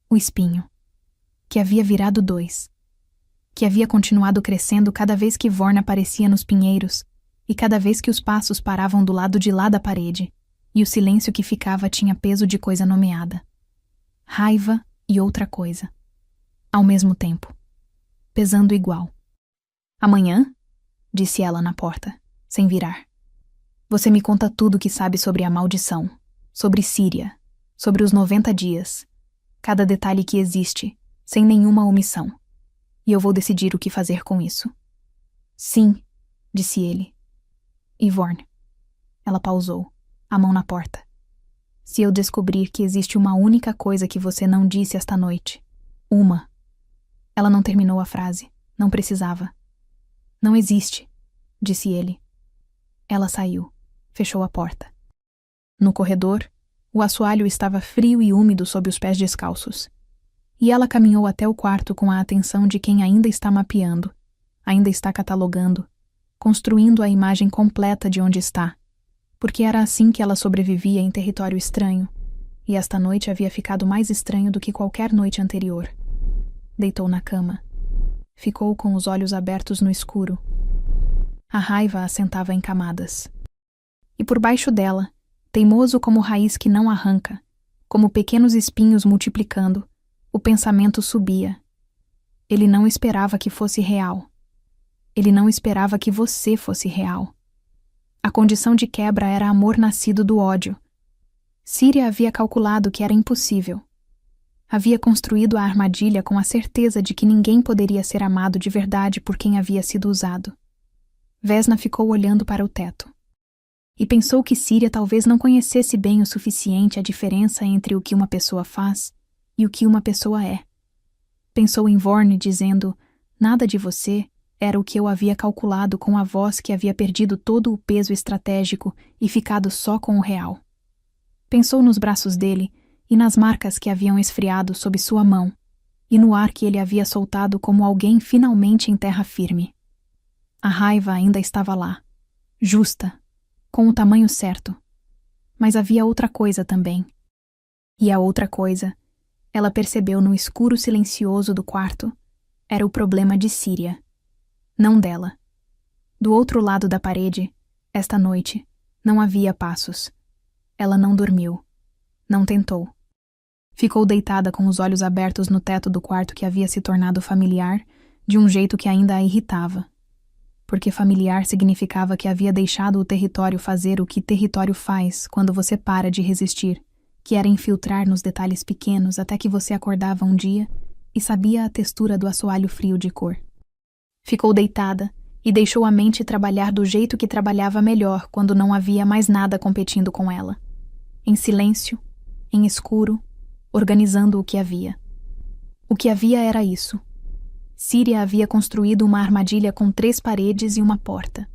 O espinho, que havia virado 2, que havia continuado crescendo cada vez que Vorn aparecia nos pinheiros e cada vez que os passos paravam do lado de lá da parede, e o silêncio que ficava tinha peso de coisa nomeada. Raiva e outra coisa. Ao mesmo tempo. Pesando igual. Amanhã? Disse ela na porta, sem virar. Você me conta tudo o que sabe sobre a maldição, sobre Síria, sobre os 90 dias, cada detalhe que existe, sem nenhuma omissão. E eu vou decidir o que fazer com isso. Sim, disse ele. E Vorn. Ela pausou, a mão na porta. Se eu descobrir que existe uma única coisa que você não disse esta noite. Uma. Ela não terminou a frase. Não precisava. Não existe, disse ele. Ela saiu. Fechou a porta. No corredor, o assoalho estava frio e úmido sob os pés descalços. E ela caminhou até o quarto com a atenção de quem ainda está mapeando, ainda está catalogando, construindo a imagem completa de onde está, porque era assim que ela sobrevivia em território estranho, e esta noite havia ficado mais estranho do que qualquer noite anterior. Deitou na cama. Ficou com os olhos abertos no escuro. A raiva assentava em camadas. E por baixo dela, teimoso como raiz que não arranca, como pequenos espinhos multiplicando, o pensamento subia. Ele não esperava que fosse real. Ele não esperava que você fosse real. A condição de quebra era amor nascido do ódio. Síria havia calculado que era impossível. Havia construído a armadilha com a certeza de que ninguém poderia ser amado de verdade por quem havia sido usado. Vesna ficou olhando para o teto. E pensou que Síria talvez não conhecesse bem o suficiente a diferença entre o que uma pessoa faz e o que uma pessoa é. Pensou em Vorn dizendo, nada de você era o que eu havia calculado com a voz que havia perdido todo o peso estratégico e ficado só com o real. Pensou nos braços dele e nas marcas que haviam esfriado sob sua mão, e no ar que ele havia soltado como alguém finalmente em terra firme. A raiva ainda estava lá, justa, com o tamanho certo. Mas havia outra coisa também. E a outra coisa, ela percebeu no escuro silencioso do quarto, era o problema de Síria, não dela. Do outro lado da parede, esta noite, não havia passos. Ela não dormiu. Não tentou. Ficou deitada com os olhos abertos no teto do quarto que havia se tornado familiar, de um jeito que ainda a irritava. Porque familiar significava que havia deixado o território fazer o que território faz quando você para de resistir, que era infiltrar nos detalhes pequenos até que você acordava um dia e sabia a textura do assoalho frio de cor. Ficou deitada e deixou a mente trabalhar do jeito que trabalhava melhor quando não havia mais nada competindo com ela. Em silêncio, em escuro, organizando o que havia. O que havia era isso. Síria havia construído uma armadilha com 3 paredes e uma porta.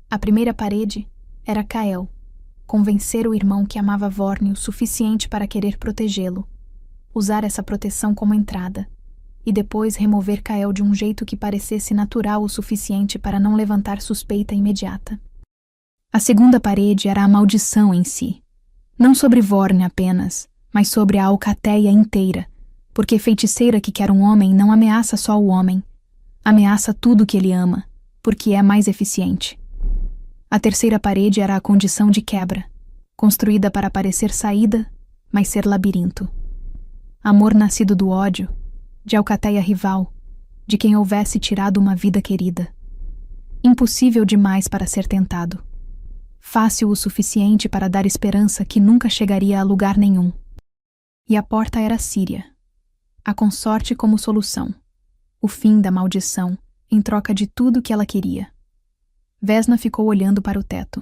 A primeira parede era Kael, convencer o irmão que amava Vorn o suficiente para querer protegê-lo, usar essa proteção como entrada, e depois remover Kael de um jeito que parecesse natural o suficiente para não levantar suspeita imediata. A segunda parede era a maldição em si. Não sobre Vorn apenas, mas sobre a alcateia inteira, porque feiticeira que quer um homem não ameaça só o homem, ameaça tudo que ele ama, porque é mais eficiente. A terceira parede era a condição de quebra, construída para parecer saída, mas ser labirinto. Amor nascido do ódio, de alcateia rival, de quem houvesse tirado uma vida querida. Impossível demais para ser tentado. Fácil o suficiente para dar esperança que nunca chegaria a lugar nenhum. E a porta era Síria. A consorte como solução. O fim da maldição, em troca de tudo que ela queria. Vesna ficou olhando para o teto.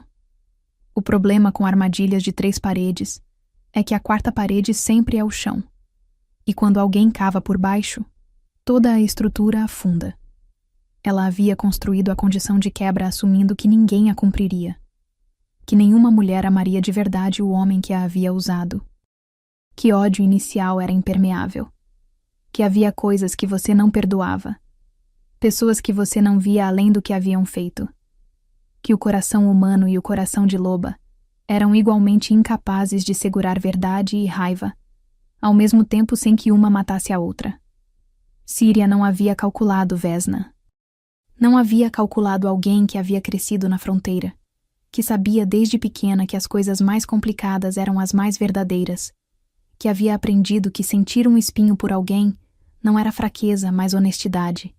O problema com armadilhas de 3 paredes é que a quarta parede sempre é o chão. E quando alguém cava por baixo, toda a estrutura afunda. Ela havia construído a condição de quebra assumindo que ninguém a cumpriria. Que nenhuma mulher amaria de verdade o homem que a havia usado. Que ódio inicial era impermeável. Que havia coisas que você não perdoava. Pessoas que você não via além do que haviam feito. Que o coração humano e o coração de loba eram igualmente incapazes de segurar verdade e raiva, ao mesmo tempo sem que uma matasse a outra. Síria não havia calculado Vesna. Não havia calculado alguém que havia crescido na fronteira, que sabia desde pequena que as coisas mais complicadas eram as mais verdadeiras, que havia aprendido que sentir um espinho por alguém não era fraqueza, mas honestidade,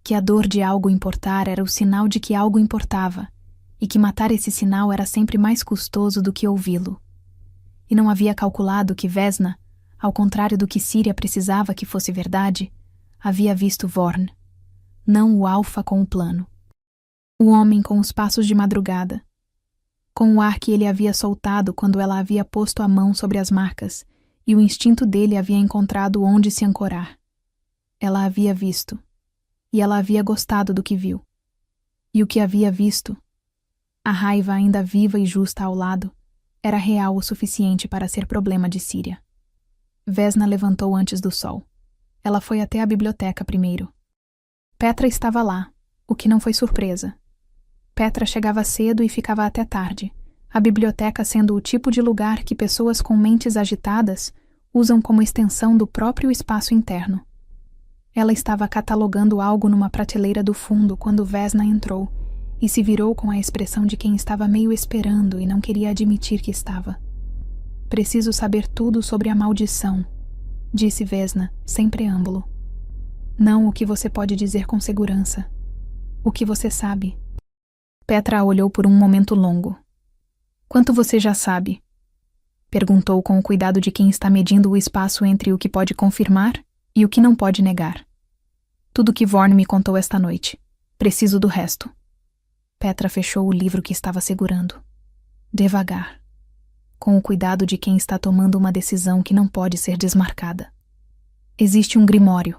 que a dor de algo importar era o sinal de que algo importava, e que matar esse sinal era sempre mais custoso do que ouvi-lo. E não havia calculado que Vesna, ao contrário do que Síria precisava que fosse verdade, havia visto Vorn, não o alfa com o plano. O homem com os passos de madrugada, com o ar que ele havia soltado quando ela havia posto a mão sobre as marcas, e o instinto dele havia encontrado onde se ancorar. Ela havia visto, e ela havia gostado do que viu. E o que havia visto, a raiva ainda viva e justa ao lado, era real o suficiente para ser problema de Síria. Vesna levantou antes do sol. Ela foi até a biblioteca primeiro. Petra estava lá, o que não foi surpresa. Petra chegava cedo e ficava até tarde, a biblioteca sendo o tipo de lugar que pessoas com mentes agitadas usam como extensão do próprio espaço interno. Ela estava catalogando algo numa prateleira do fundo quando Vesna entrou e se virou com a expressão de quem estava meio esperando e não queria admitir que estava. Preciso saber tudo sobre a maldição, disse Vesna, sem preâmbulo. Não o que você pode dizer com segurança. O que você sabe. Petra a olhou por um momento longo. Quanto você já sabe? Perguntou com o cuidado de quem está medindo o espaço entre o que pode confirmar e o que não pode negar. Tudo que Vorn me contou esta noite. Preciso do resto. Petra fechou o livro que estava segurando. Devagar. Com o cuidado de quem está tomando uma decisão que não pode ser desmarcada. Existe um grimório,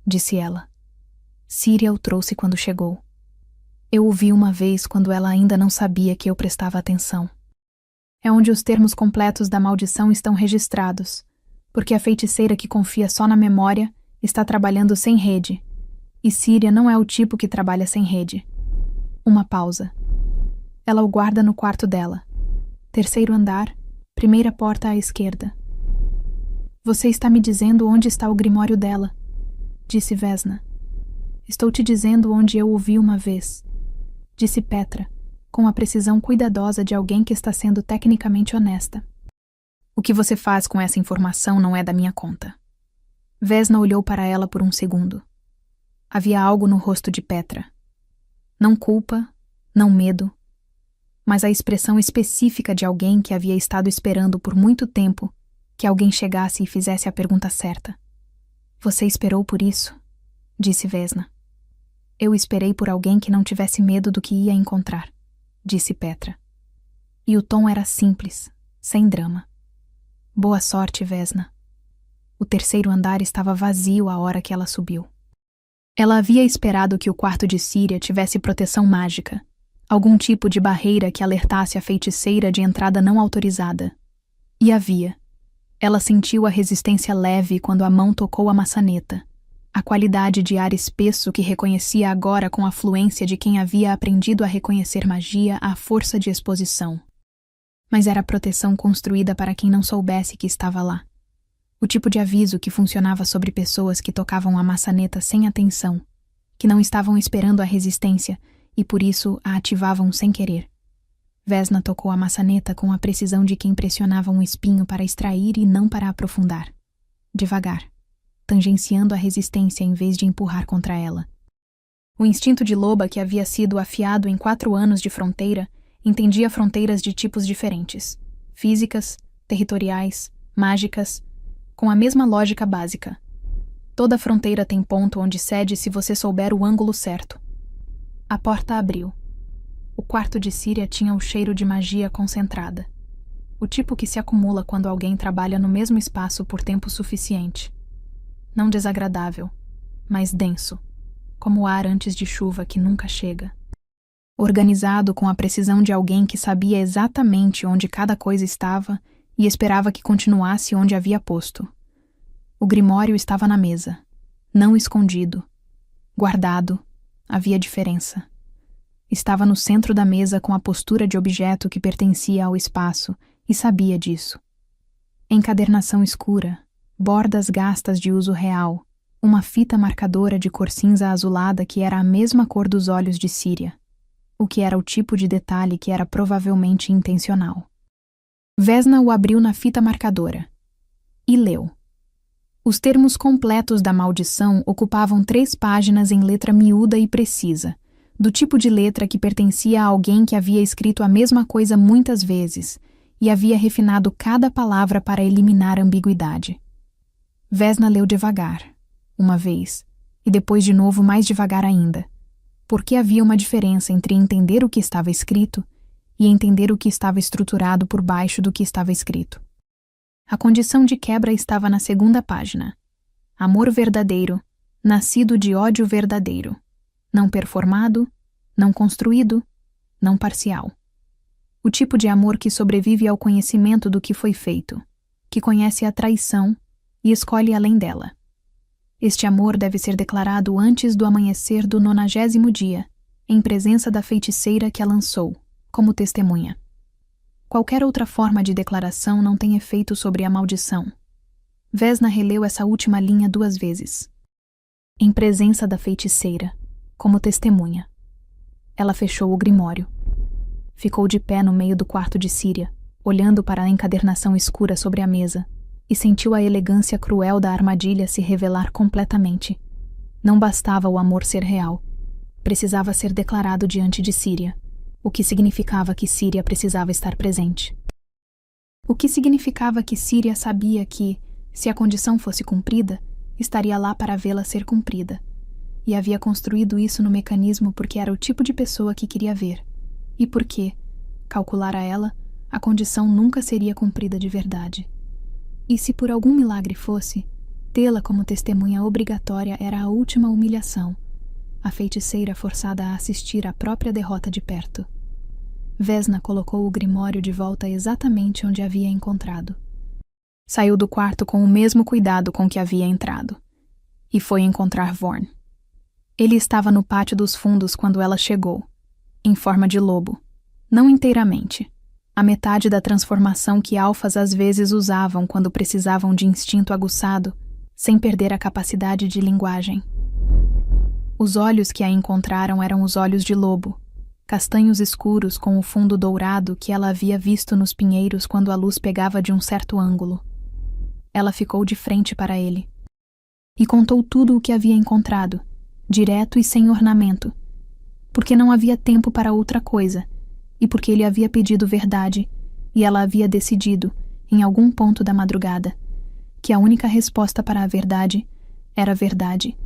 disse ela. Síria o trouxe quando chegou. Eu o vi uma vez quando ela ainda não sabia que eu prestava atenção. É onde os termos completos da maldição estão registrados, porque a feiticeira que confia só na memória está trabalhando sem rede, e Síria não é o tipo que trabalha sem rede. Uma pausa. Ela o guarda no quarto dela. 3º andar, primeira porta à esquerda. Você está me dizendo onde está o grimório dela, disse Vesna. Estou te dizendo onde eu o vi uma vez, disse Petra, com a precisão cuidadosa de alguém que está sendo tecnicamente honesta. O que você faz com essa informação não é da minha conta. Vesna olhou para ela por um segundo. Havia algo no rosto de Petra. Não culpa, não medo, mas a expressão específica de alguém que havia estado esperando por muito tempo que alguém chegasse e fizesse a pergunta certa. Você esperou por isso? Disse Vesna. Eu esperei por alguém que não tivesse medo do que ia encontrar, disse Petra. E o tom era simples, sem drama. Boa sorte, Vesna. O 3º andar estava vazio à hora que ela subiu. Ela havia esperado que o quarto de Síria tivesse proteção mágica, algum tipo de barreira que alertasse a feiticeira de entrada não autorizada. E havia. Ela sentiu a resistência leve quando a mão tocou a maçaneta, A qualidade de ar espesso que reconhecia agora com a fluência de quem havia aprendido a reconhecer magia à força de exposição. Mas era proteção construída para quem não soubesse que estava lá. O tipo de aviso que funcionava sobre pessoas que tocavam a maçaneta sem atenção, que não estavam esperando a resistência e por isso a ativavam sem querer. Vesna tocou a maçaneta com a precisão de quem pressionava um espinho para extrair e não para aprofundar. Devagar, tangenciando a resistência em vez de empurrar contra ela. O instinto de loba que havia sido afiado em 4 anos de fronteira entendia fronteiras de tipos diferentes, físicas, territoriais, mágicas, com a mesma lógica básica. Toda fronteira tem ponto onde cede se você souber o ângulo certo. A porta abriu. O quarto de Síria tinha o cheiro de magia concentrada. O tipo que se acumula quando alguém trabalha no mesmo espaço por tempo suficiente. Não desagradável, mas denso, como o ar antes de chuva que nunca chega. Organizado com a precisão de alguém que sabia exatamente onde cada coisa estava e esperava que continuasse onde havia posto. O grimório estava na mesa, não escondido, guardado, havia diferença. Estava no centro da mesa com a postura de objeto que pertencia ao espaço e sabia disso. Encadernação escura, bordas gastas de uso real, uma fita marcadora de cor cinza azulada que era a mesma cor dos olhos de Síria, o que era o tipo de detalhe que era provavelmente intencional. Vesna o abriu na fita marcadora e leu. Os termos completos da maldição ocupavam 3 páginas em letra miúda e precisa, do tipo de letra que pertencia a alguém que havia escrito a mesma coisa muitas vezes e havia refinado cada palavra para eliminar a ambiguidade. Vesna leu devagar, uma vez, e depois de novo mais devagar ainda, porque havia uma diferença entre entender o que estava escrito e entender o que estava estruturado por baixo do que estava escrito. A condição de quebra estava na 2ª página. Amor verdadeiro, nascido de ódio verdadeiro. Não performado, não construído, não parcial. O tipo de amor que sobrevive ao conhecimento do que foi feito, que conhece a traição e escolhe além dela. Este amor deve ser declarado antes do amanhecer do 90º dia, em presença da feiticeira que a lançou, como testemunha. Qualquer outra forma de declaração não tem efeito sobre a maldição. Vesna releu essa última linha 2 vezes. Em presença da feiticeira, como testemunha. Ela fechou o grimório. Ficou de pé no meio do quarto de Síria, olhando para a encadernação escura sobre a mesa, e sentiu a elegância cruel da armadilha se revelar completamente. Não bastava o amor ser real. Precisava ser declarado diante de Síria, o que significava que Síria precisava estar presente. O que significava que Síria sabia que, se a condição fosse cumprida, estaria lá para vê-la ser cumprida. E havia construído isso no mecanismo porque era o tipo de pessoa que queria ver. E porque, calculara ela, a condição nunca seria cumprida de verdade. E se por algum milagre fosse, tê-la como testemunha obrigatória era a última humilhação, a feiticeira forçada a assistir à própria derrota de perto. Vesna colocou o grimório de volta exatamente onde havia encontrado. Saiu do quarto com o mesmo cuidado com que havia entrado. E foi encontrar Vorn. Ele estava no pátio dos fundos quando ela chegou, em forma de lobo. Não inteiramente. A metade da transformação que alfas às vezes usavam quando precisavam de instinto aguçado, sem perder a capacidade de linguagem. Os olhos que a encontraram eram os olhos de lobo, castanhos escuros com o fundo dourado que ela havia visto nos pinheiros quando a luz pegava de um certo ângulo. Ela ficou de frente para ele. E contou tudo o que havia encontrado, direto e sem ornamento, porque não havia tempo para outra coisa, e porque ele havia pedido verdade, e ela havia decidido, em algum ponto da madrugada, que a única resposta para a verdade era verdade.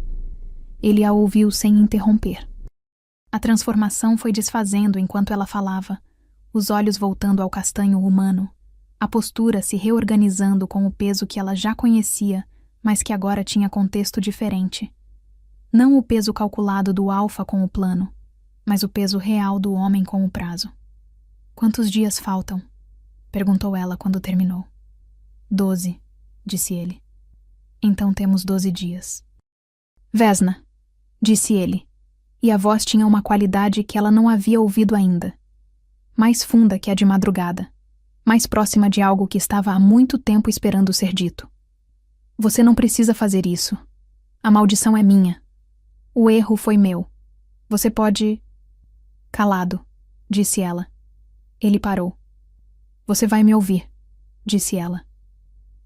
Ele a ouviu sem interromper. A transformação foi desfazendo enquanto ela falava, os olhos voltando ao castanho humano, a postura se reorganizando com o peso que ela já conhecia, mas que agora tinha contexto diferente. Não o peso calculado do alfa com o plano, mas o peso real do homem com o prazo. "Quantos dias faltam?" perguntou ela quando terminou. 12, disse ele. "Então temos 12 dias." Vesna, disse ele, e a voz tinha uma qualidade que ela não havia ouvido ainda. Mais funda que a de madrugada, mais próxima de algo que estava há muito tempo esperando ser dito. Você não precisa fazer isso. A maldição é minha. O erro foi meu. Você pode... Calado, disse ela. Ele parou. Você vai me ouvir, disse ela.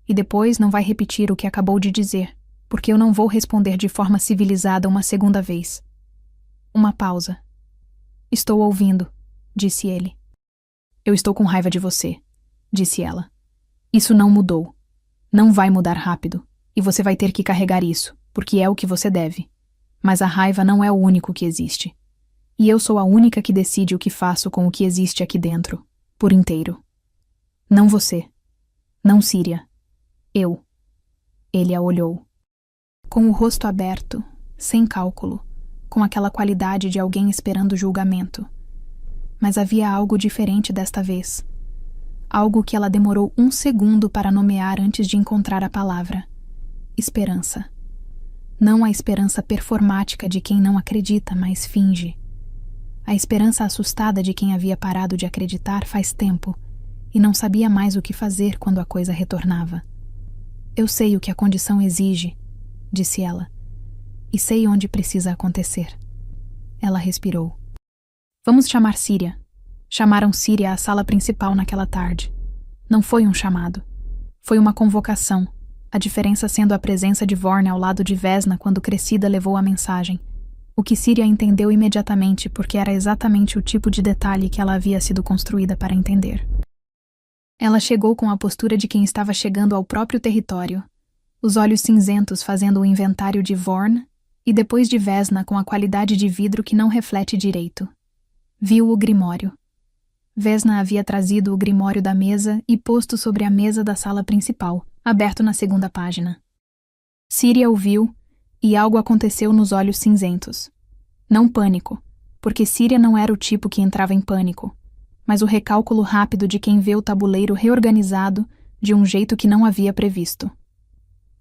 E depois não vai repetir o que acabou de dizer, porque eu não vou responder de forma civilizada uma segunda vez. Uma pausa. Estou ouvindo, disse ele. Eu estou com raiva de você, disse ela. Isso não mudou. Não vai mudar rápido, e você vai ter que carregar isso, porque é o que você deve. Mas a raiva não é o único que existe. E eu sou a única que decide o que faço com o que existe aqui dentro, por inteiro. Não você. Não Síria. Eu. Ele a olhou. Com o rosto aberto, sem cálculo, com aquela qualidade de alguém esperando julgamento. Mas havia algo diferente desta vez. Algo que ela demorou 1 segundo para nomear antes de encontrar a palavra. Esperança. Não a esperança performática de quem não acredita, mas finge. A esperança assustada de quem havia parado de acreditar faz tempo e não sabia mais o que fazer quando a coisa retornava. Eu sei o que a condição exige, disse ela, e sei onde precisa acontecer. Ela respirou. Vamos chamar Síria. Chamaram Síria à sala principal naquela tarde. Não foi um chamado. Foi uma convocação, a diferença sendo a presença de Vorn ao lado de Vesna quando crescida levou a mensagem. O que Síria entendeu imediatamente porque era exatamente o tipo de detalhe que ela havia sido construída para entender. Ela chegou com a postura de quem estava chegando ao próprio território, os olhos cinzentos fazendo o inventário de Vorn e depois de Vesna com a qualidade de vidro que não reflete direito. Viu o grimório. Vesna havia trazido o grimório da mesa e posto sobre a mesa da sala principal, aberto na segunda página. Síria o viu e algo aconteceu nos olhos cinzentos. Não pânico, porque Síria não era o tipo que entrava em pânico, mas o recálculo rápido de quem vê o tabuleiro reorganizado de um jeito que não havia previsto.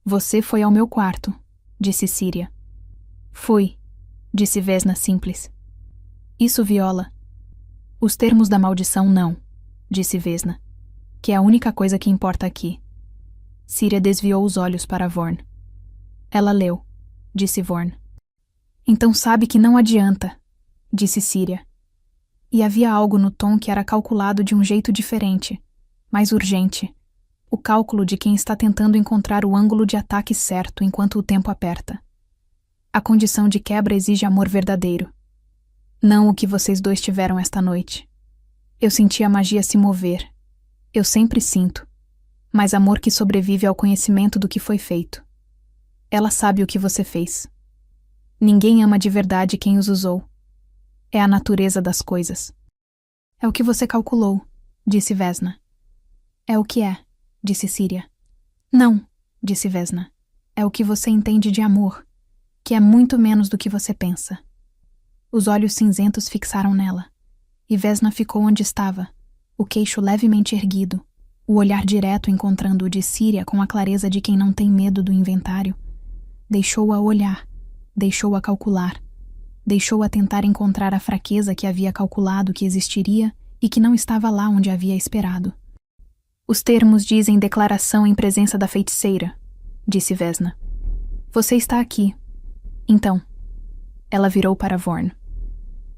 Você foi ao meu quarto, disse Síria. Fui, disse Vesna simples. Isso viola. Os termos da maldição não, disse Vesna, que é a única coisa que importa aqui. Síria desviou os olhos para Vorn. Ela leu, disse Vorn. Então sabe que não adianta, disse Síria. E havia algo no tom que era calculado de um jeito diferente, mais urgente. O cálculo de quem está tentando encontrar o ângulo de ataque certo enquanto o tempo aperta. A condição de quebra exige amor verdadeiro. Não o que vocês dois tiveram esta noite. Eu senti a magia se mover. Eu sempre sinto. Mas amor que sobrevive ao conhecimento do que foi feito. Ela sabe o que você fez. Ninguém ama de verdade quem os usou. É a natureza das coisas. É o que você calculou, disse Vesna. É o que é, disse Síria. Não, disse Vesna. É o que você entende de amor, que é muito menos do que você pensa. Os olhos cinzentos fixaram nela, e Vesna ficou onde estava, o queixo levemente erguido, o olhar direto encontrando o de Síria com a clareza de quem não tem medo do inventário. Deixou-a olhar, deixou-a calcular, deixou-a tentar encontrar a fraqueza que havia calculado que existiria e que não estava lá onde havia esperado. Os termos dizem declaração em presença da feiticeira, disse Vesna. Você está aqui. Então. Ela virou para Vorn.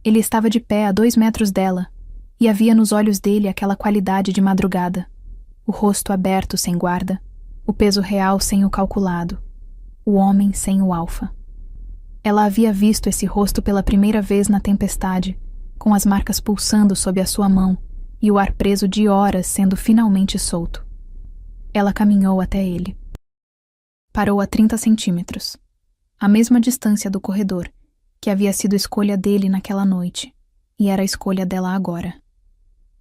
Ele estava de pé a 2 metros dela, e havia nos olhos dele aquela qualidade de madrugada. O rosto aberto sem guarda, o peso real sem o calculado, o homem sem o alfa. Ela havia visto esse rosto pela primeira vez na tempestade, com as marcas pulsando sob a sua mão e o ar preso de horas sendo finalmente solto. Ela caminhou até ele. Parou a 30 centímetros, a mesma distância do corredor, que havia sido escolha dele naquela noite, e era a escolha dela agora.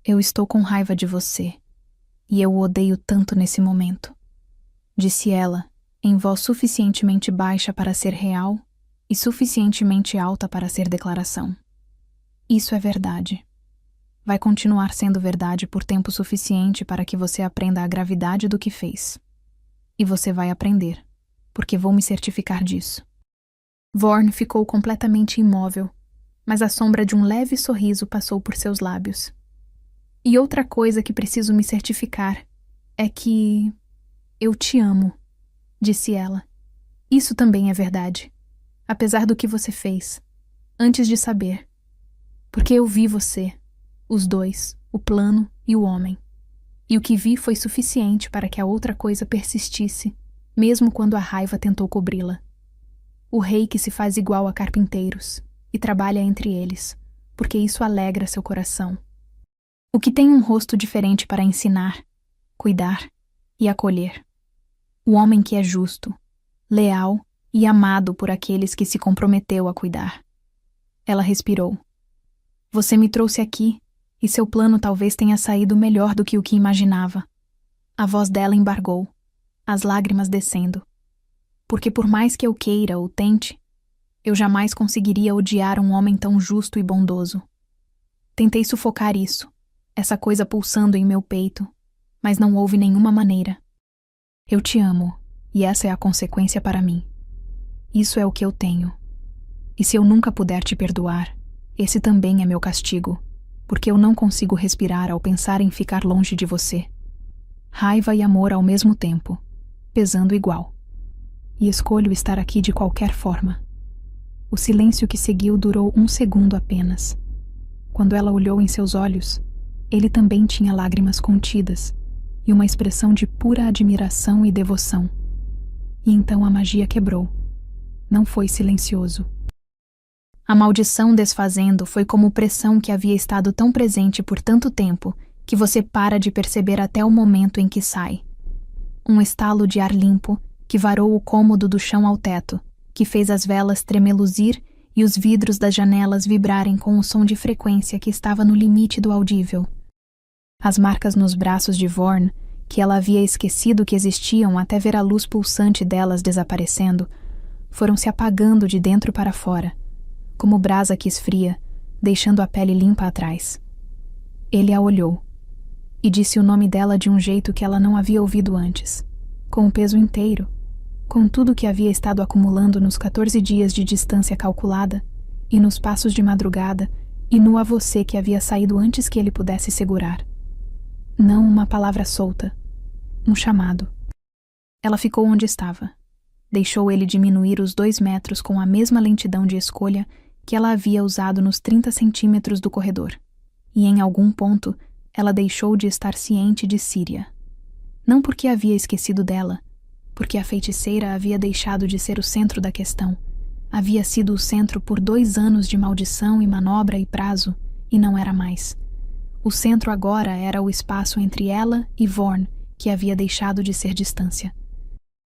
Eu estou com raiva de você, e eu o odeio tanto nesse momento, disse ela, em voz suficientemente baixa para ser real e suficientemente alta para ser declaração. Isso é verdade. Vai continuar sendo verdade por tempo suficiente para que você aprenda a gravidade do que fez. E você vai aprender, porque vou me certificar disso. Vorn ficou completamente imóvel, mas a sombra de um leve sorriso passou por seus lábios. E outra coisa que preciso me certificar é que eu te amo, disse ela. Isso também é verdade, apesar do que você fez, antes de saber. Porque eu vi você, os dois, o plano e o homem. E o que vi foi suficiente para que a outra coisa persistisse, mesmo quando a raiva tentou cobri-la. O rei que se faz igual a carpinteiros e trabalha entre eles, porque isso alegra seu coração. O que tem um rosto diferente para ensinar, cuidar e acolher. O homem que é justo, leal e amado por aqueles que se comprometeu a cuidar. Ela respirou. Você me trouxe aqui, e seu plano talvez tenha saído melhor do que o que imaginava. A voz dela embargou, as lágrimas descendo. Porque por mais que eu queira ou tente, eu jamais conseguiria odiar um homem tão justo e bondoso. Tentei sufocar isso, essa coisa pulsando em meu peito, mas não houve nenhuma maneira. Eu te amo, e essa é a consequência para mim. Isso é o que eu tenho. E se eu nunca puder te perdoar, esse também é meu castigo, porque eu não consigo respirar ao pensar em ficar longe de você. Raiva e amor ao mesmo tempo, pesando igual. E escolho estar aqui de qualquer forma. O silêncio que seguiu durou 1 segundo apenas. Quando ela olhou em seus olhos, ele também tinha lágrimas contidas e uma expressão de pura admiração e devoção. E então a magia quebrou. Não foi silencioso. A maldição desfazendo foi como pressão que havia estado tão presente por tanto tempo que você para de perceber até o momento em que sai. Um estalo de ar limpo que varou o cômodo do chão ao teto, que fez as velas tremeluzir e os vidros das janelas vibrarem com o som de frequência que estava no limite do audível. As marcas nos braços de Vorn, que ela havia esquecido que existiam até ver a luz pulsante delas desaparecendo, foram se apagando de dentro para fora, como brasa que esfria, deixando a pele limpa atrás. Ele a olhou e disse o nome dela de um jeito que ela não havia ouvido antes, com o peso inteiro, com tudo que havia estado acumulando nos 14 dias de distância calculada, e nos passos de madrugada, e no a você que havia saído antes que ele pudesse segurar. Não uma palavra solta, um chamado. Ela ficou onde estava. Deixou ele diminuir os 2 metros com a mesma lentidão de escolha que ela havia usado nos 30 centímetros do corredor. E em algum ponto, ela deixou de estar ciente de Síria. Não porque havia esquecido dela, porque a feiticeira havia deixado de ser o centro da questão. Havia sido o centro por 2 anos de maldição e manobra e prazo, e não era mais. O centro agora era o espaço entre ela e Vorn, que havia deixado de ser distância.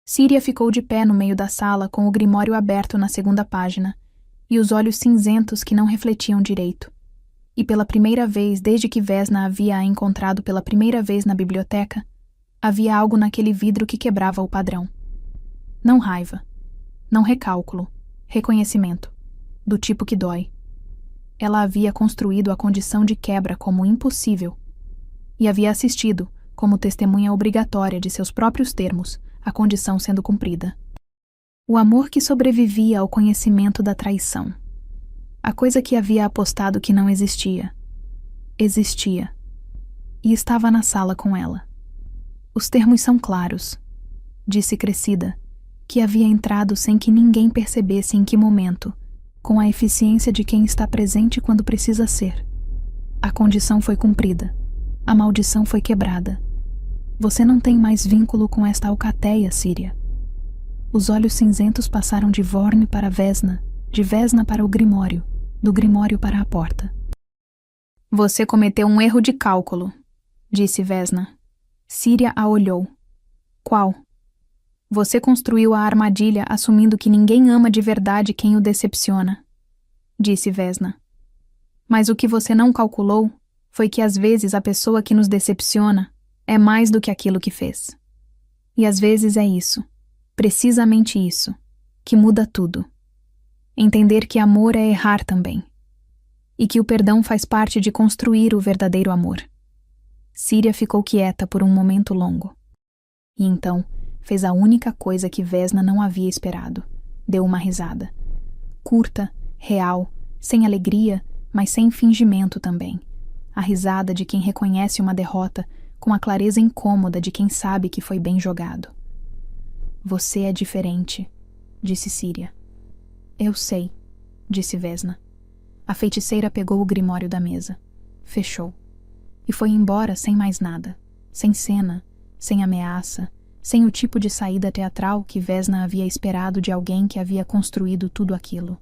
Síria ficou de pé no meio da sala com o grimório aberto na 2ª página, e os olhos cinzentos que não refletiam direito. E pela primeira vez desde que Vesna havia a encontrado pela primeira vez na biblioteca, havia algo naquele vidro que quebrava o padrão. Não raiva, não recálculo, reconhecimento, do tipo que dói. Ela havia construído a condição de quebra como impossível, e havia assistido, como testemunha obrigatória de seus próprios termos, a condição sendo cumprida. O amor que sobrevivia ao conhecimento da traição. A coisa que havia apostado que não existia. Existia. E estava na sala com ela. Os termos são claros, disse crescida, que havia entrado sem que ninguém percebesse em que momento, com a eficiência de quem está presente quando precisa ser. A condição foi cumprida. A maldição foi quebrada. Você não tem mais vínculo com esta alcateia, Síria. Os olhos cinzentos passaram de Vorn para Vesna, de Vesna para o Grimório, do Grimório para a porta. Você cometeu um erro de cálculo, disse Vesna. Síria a olhou. Qual? Você construiu a armadilha assumindo que ninguém ama de verdade quem o decepciona, disse Vesna. Mas o que você não calculou foi que às vezes a pessoa que nos decepciona é mais do que aquilo que fez. E às vezes é isso, precisamente isso, que muda tudo. Entender que amor é errar também. E que o perdão faz parte de construir o verdadeiro amor. Síria ficou quieta por um momento longo. E então fez a única coisa que Vesna não havia esperado. Deu uma risada. curta, real, sem alegria, mas sem fingimento também. A risada de quem reconhece uma derrota com a clareza incômoda de quem sabe que foi bem jogado. Você é diferente, disse Síria. Eu sei, disse Vesna. A feiticeira pegou o grimório da mesa, fechou, e foi embora sem mais nada, sem cena, sem ameaça, sem o tipo de saída teatral que Vesna havia esperado de alguém que havia construído tudo aquilo.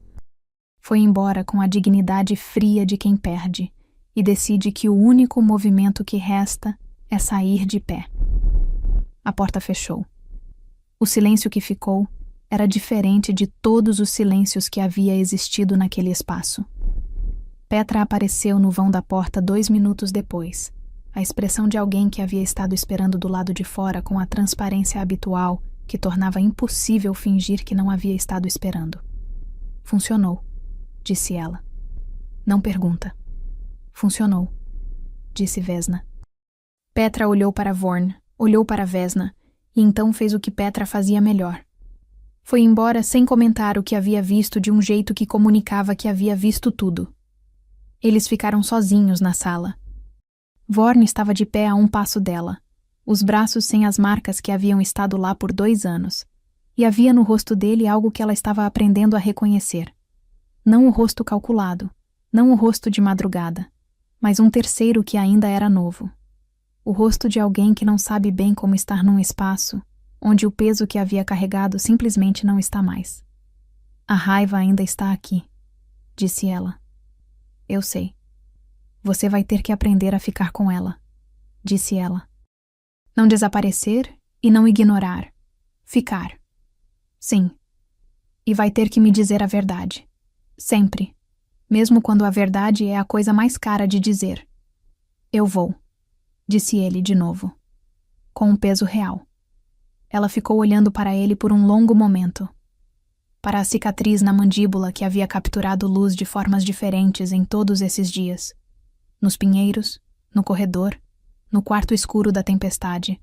Foi embora com a dignidade fria de quem perde e decide que o único movimento que resta é sair de pé. A porta fechou. O silêncio que ficou era diferente de todos os silêncios que havia existido naquele espaço. Petra apareceu no vão da porta 2 minutos depois, a expressão de alguém que havia estado esperando do lado de fora com a transparência habitual que tornava impossível fingir que não havia estado esperando. Funcionou, disse ela. Não pergunta. Funcionou, disse Vesna. Petra olhou para Vorn, olhou para Vesna, e então fez o que Petra fazia melhor. Foi embora sem comentar o que havia visto de um jeito que comunicava que havia visto tudo. Eles ficaram sozinhos na sala. Vorn estava de pé a 1 passo dela, os braços sem as marcas que haviam estado lá por 2 anos, e havia no rosto dele algo que ela estava aprendendo a reconhecer. Não o rosto calculado, não o rosto de madrugada, mas um terceiro que ainda era novo. O rosto de alguém que não sabe bem como estar num espaço onde o peso que havia carregado simplesmente não está mais. A raiva ainda está aqui, disse ela. Eu sei. Você vai ter que aprender a ficar com ela, disse ela. Não desaparecer e não ignorar. Ficar. Sim. E vai ter que me dizer a verdade. Sempre. Mesmo quando a verdade é a coisa mais cara de dizer. Eu vou, disse ele de novo, com um peso real. Ela ficou olhando para ele por um longo momento. Para a cicatriz na mandíbula que havia capturado luz de formas diferentes em todos esses dias. Nos pinheiros, no corredor, no quarto escuro da tempestade.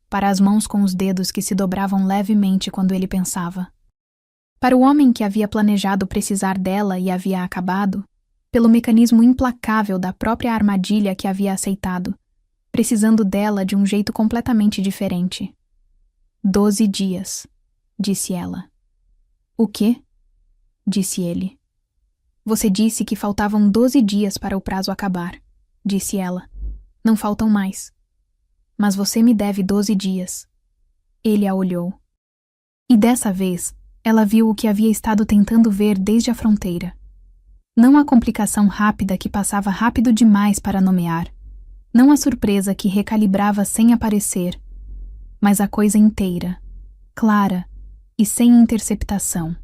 Para as mãos com os dedos que se dobravam levemente quando ele pensava. Para o homem que havia planejado precisar dela e havia acabado, pelo mecanismo implacável da própria armadilha que havia aceitado, precisando dela de um jeito completamente diferente. 12 dias, disse ela. O quê? Disse ele. Você disse que faltavam 12 dias para o prazo acabar, disse ela. Não faltam mais. Mas você me deve 12 dias. Ele a olhou. E dessa vez, ela viu o que havia estado tentando ver desde a fronteira. Não a complicação rápida que passava rápido demais para nomear. Não a surpresa que recalibrava sem aparecer, mas a coisa inteira, clara e sem interceptação.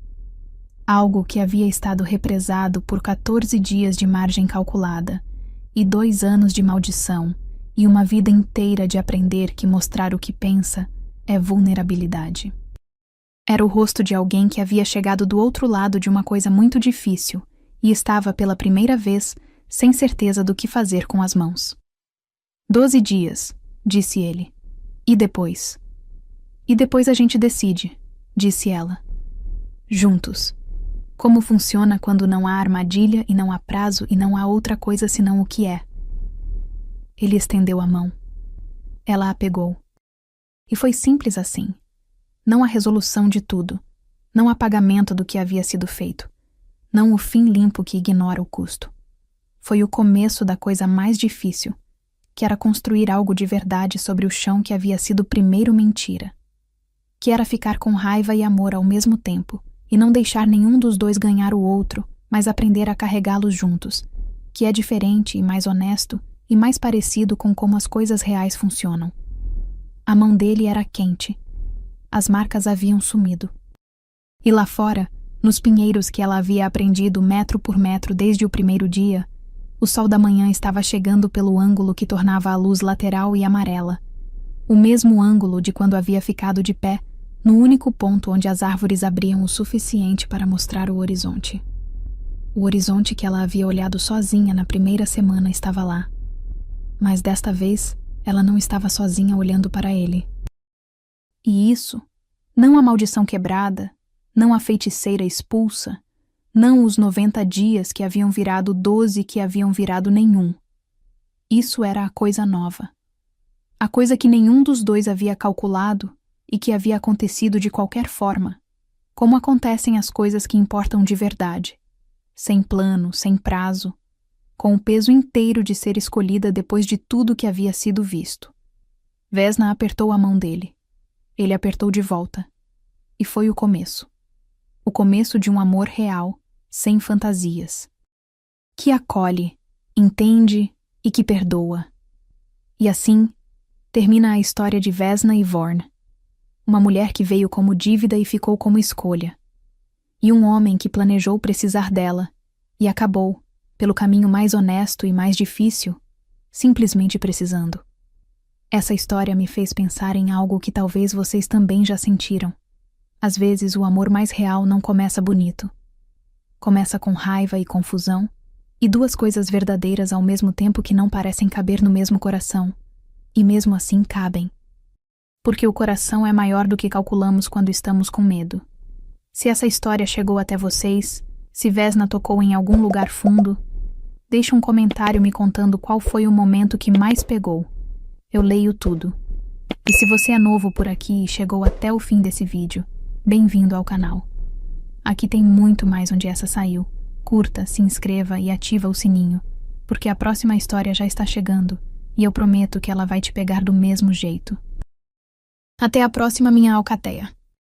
Algo que havia estado represado por 14 dias de margem calculada, e 2 anos de maldição, e uma vida inteira de aprender que mostrar o que pensa é vulnerabilidade. Era o rosto de alguém que havia chegado do outro lado de uma coisa muito difícil e estava pela primeira vez sem certeza do que fazer com as mãos. 12 dias, disse ele. E depois? E depois a gente decide, disse ela. Juntos. Como funciona quando não há armadilha e não há prazo e não há outra coisa senão o que é. Ele estendeu a mão. Ela a pegou. E foi simples assim. Não a resolução de tudo. Não apagamento do que havia sido feito. Não o fim limpo que ignora o custo. Foi o começo da coisa mais difícil, que era construir algo de verdade sobre o chão que havia sido primeiro mentira. Que era ficar com raiva e amor ao mesmo tempo, e não deixar nenhum dos dois ganhar o outro, mas aprender a carregá-los juntos, que é diferente e mais honesto e mais parecido com como as coisas reais funcionam. A mão dele era quente. As marcas haviam sumido. E lá fora, nos pinheiros que ela havia aprendido metro por metro desde o primeiro dia, o sol da manhã estava chegando pelo ângulo que tornava a luz lateral e amarela, o mesmo ângulo de quando havia ficado de pé, no único ponto onde as árvores abriam o suficiente para mostrar o horizonte. O horizonte que ela havia olhado sozinha na primeira semana estava lá. Mas desta vez, ela não estava sozinha olhando para ele. E isso, não a maldição quebrada, não a feiticeira expulsa, Não os 90 dias que haviam virado 12 que haviam virado nenhum. Isso era a coisa nova. A coisa que nenhum dos dois havia calculado e que havia acontecido de qualquer forma, como acontecem as coisas que importam de verdade, sem plano, sem prazo, com o peso inteiro de ser escolhida depois de tudo que havia sido visto. Vesna apertou a mão dele. Ele apertou de volta. E foi o começo. O começo de um amor real, sem fantasias. Que acolhe, entende e que perdoa. E assim, termina a história de Vesna e Vorn. Uma mulher que veio como dívida e ficou como escolha. E um homem que planejou precisar dela e acabou, pelo caminho mais honesto e mais difícil, simplesmente precisando. Essa história me fez pensar em algo que talvez vocês também já sentiram. Às vezes o amor mais real não começa bonito. Começa com raiva e confusão, e duas coisas verdadeiras ao mesmo tempo que não parecem caber no mesmo coração, e mesmo assim cabem. Porque o coração é maior do que calculamos quando estamos com medo. Se essa história chegou até vocês, se Vesna tocou em algum lugar fundo, deixe um comentário me contando qual foi o momento que mais pegou. Eu leio tudo. E se você é novo por aqui e chegou até o fim desse vídeo, bem-vindo ao canal. Aqui tem muito mais onde essa saiu. Curta, se inscreva e ativa o sininho, porque a próxima história já está chegando e eu prometo que ela vai te pegar do mesmo jeito. Até a próxima, minha alcateia.